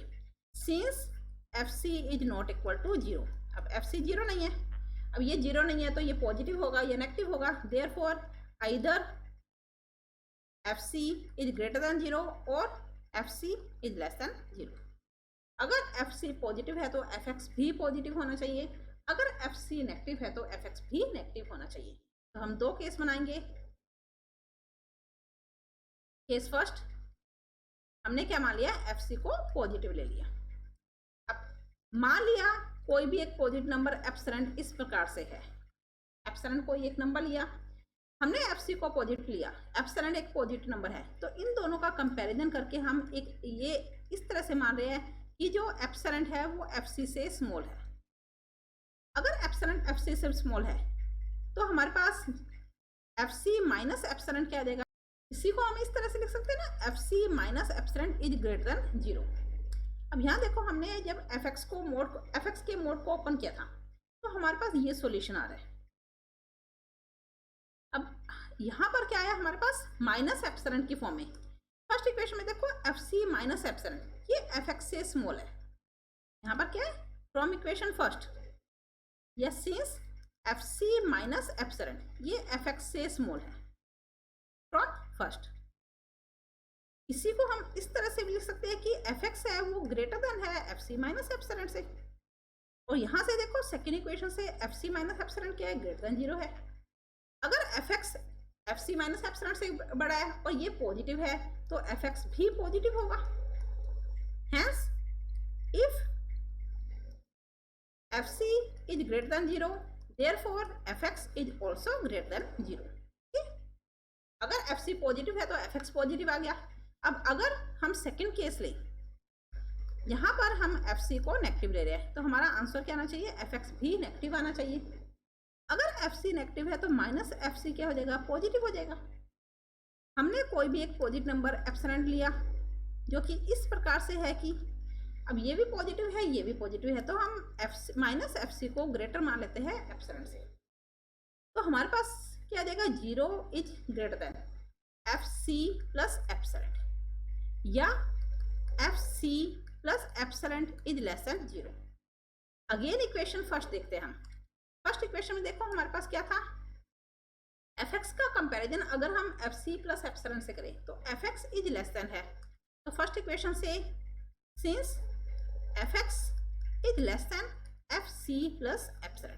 since f c is not equal to 0। अब एफ सी 0 नहीं है, अब ये 0 नहीं है तो ये पॉजिटिव होगा, ये नेगेटिव होगा, therefore either f c is greater than 0 और f c is less than 0। अगर एफ सी पॉजिटिव है तो एफ एक्स भी पॉजिटिव होना चाहिए, अगर एफ सी नेगेटिव है तो एफ एक्स भी नेगेटिव होना चाहिए। तो हम दो केस बनाएंगे। केस फर्स्ट, हमने क्या मान लिया, एफ सी को पॉजिटिव ले लिया। अब मान लिया कोई भी एक पॉजिटिव नंबर एप्सिलॉन इस प्रकार से है, एप्सिलॉन कोई एक नंबर लिया, हमने एफ सी को पॉजिटिव लिया, एप्सिलॉन एक पॉजिटिव नंबर है, तो इन दोनों का कंपैरिजन करके हम एक ये इस तरह से मान रहे हैं कि जो एप्सिलॉन है वो एफ सी से स्मॉल है। अगर एप्सिलॉन एफ सी से स्मॉल है तो हमारे पास एफ सी माइनस एप्सिलॉन क्या आ जाएगा, इसी को हम इस तरह से लिख सकते हैं ना, f c minus epsilon is greater than 0। अब यहाँ देखो हमने जब एफ एक्स के मोड को ओपन किया था तो हमारे पास ये सॉल्यूशन आ रहा है। अब यहाँ पर क्या आया हमारे पास, माइनस एप्सिलॉन की फॉर्म में। फर्स्ट इक्वेशन में देखो एफ सी माइनस एप्सिलॉन, ये एफ एक्स से स्मॉल है। यहाँ पर क्या है, from equation first, yes since f c minus epsilon ये एफ एक्स से स्मॉल है फ्रॉम फर्स्ट। इसी को हम इस तरह से भी लिख सकते हैं कि एफ एक्स है वो ग्रेटर देन है एफ सी माइनस एप्सिलॉन से। और यहाँ से देखो सेकेंड इक्वेशन से एफ सी माइनस एप्सिलॉन क्या है, ग्रेटर देन 0 है। अगर f x f c minus epsilon से बड़ा है और ये पॉजिटिव है तो एफ एक्स भी पॉजिटिव होगा। Hence if f c is greater than 0 therefore f x is also greater than 0। अगर एफ सी पॉजिटिव है तो एफ एक्स पॉजिटिव आ गया। अब अगर हम सेकंड केस लें, यहाँ पर हम एफ सी को नेगेटिव ले रहे हैं तो हमारा आंसर क्या आना चाहिए, एफ एक्स भी नेगेटिव आना चाहिए। अगर एफ सी नेगेटिव है तो माइनस एफ सी क्या हो जाएगा, पॉजिटिव हो जाएगा। हमने कोई भी एक पॉजिटिव नंबर एप्सिलॉन लिया जो कि इस प्रकार से है कि अब ये भी पॉजिटिव है ये भी पॉजिटिव है, तो हम माइनस एफ सी को ग्रेटर मान लेते हैं एप्सिलॉन से। तो हमारे पास क्या आ जाएगा, 0 is greater than F C plus epsilon या F C plus epsilon is less than 0। Again equation first देखते हैं हम। फर्स्ट इक्वेशन में देखो हमारे पास क्या था, एफ एक्स का कंपैरिजन अगर हम एफ सी प्लस एप्सिलॉन से करें तो f x is less than है। तो फर्स्ट इक्वेशन से since f x is less than F C plus epsilon,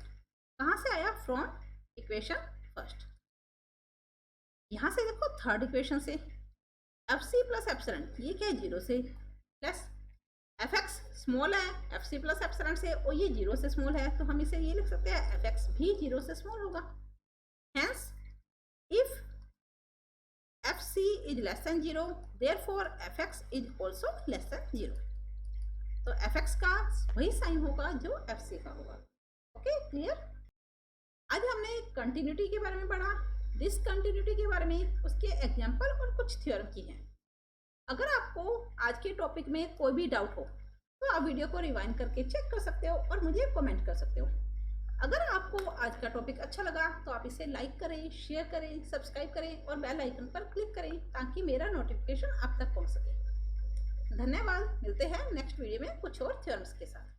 कहाँ से आया, फ्रॉम इक्वेशन फर्स्ट। यहाँ से देखो थर्ड इक्वेशन से एफ सी प्लस एप्सिलॉन ये क्या है, 0 से प्लस एफ एक्स स्मॉल है एफ सी प्लस एप्सिलॉन से और ये 0 से स्मॉल है, तो हम इसे ये लिख सकते हैं एफ एक्स भी 0 से स्मॉल होगा। Hence if f c is less than 0 therefore f x is also less than 0। तो एफ एक्स का वही साइन होगा जो एफ सी का होगा। Okay clear. आज हमने कंटिन्यूटी के बारे में पढ़ा, डिसकंटिन्यूटी के बारे में, उसके एग्जाम्पल और कुछ थ्योरम की हैं। अगर आपको आज के टॉपिक में कोई भी डाउट हो तो आप वीडियो को रिवाइंड करके चेक कर सकते हो और मुझे कमेंट कर सकते हो। अगर आपको आज का टॉपिक अच्छा लगा तो आप इसे लाइक करें, शेयर करें, सब्सक्राइब करें और बेल आइकन पर क्लिक करें ताकि मेरा नोटिफिकेशन आप तक पहुंच सके। धन्यवाद, मिलते हैं नेक्स्ट वीडियो में कुछ और थ्योरम्स के साथ।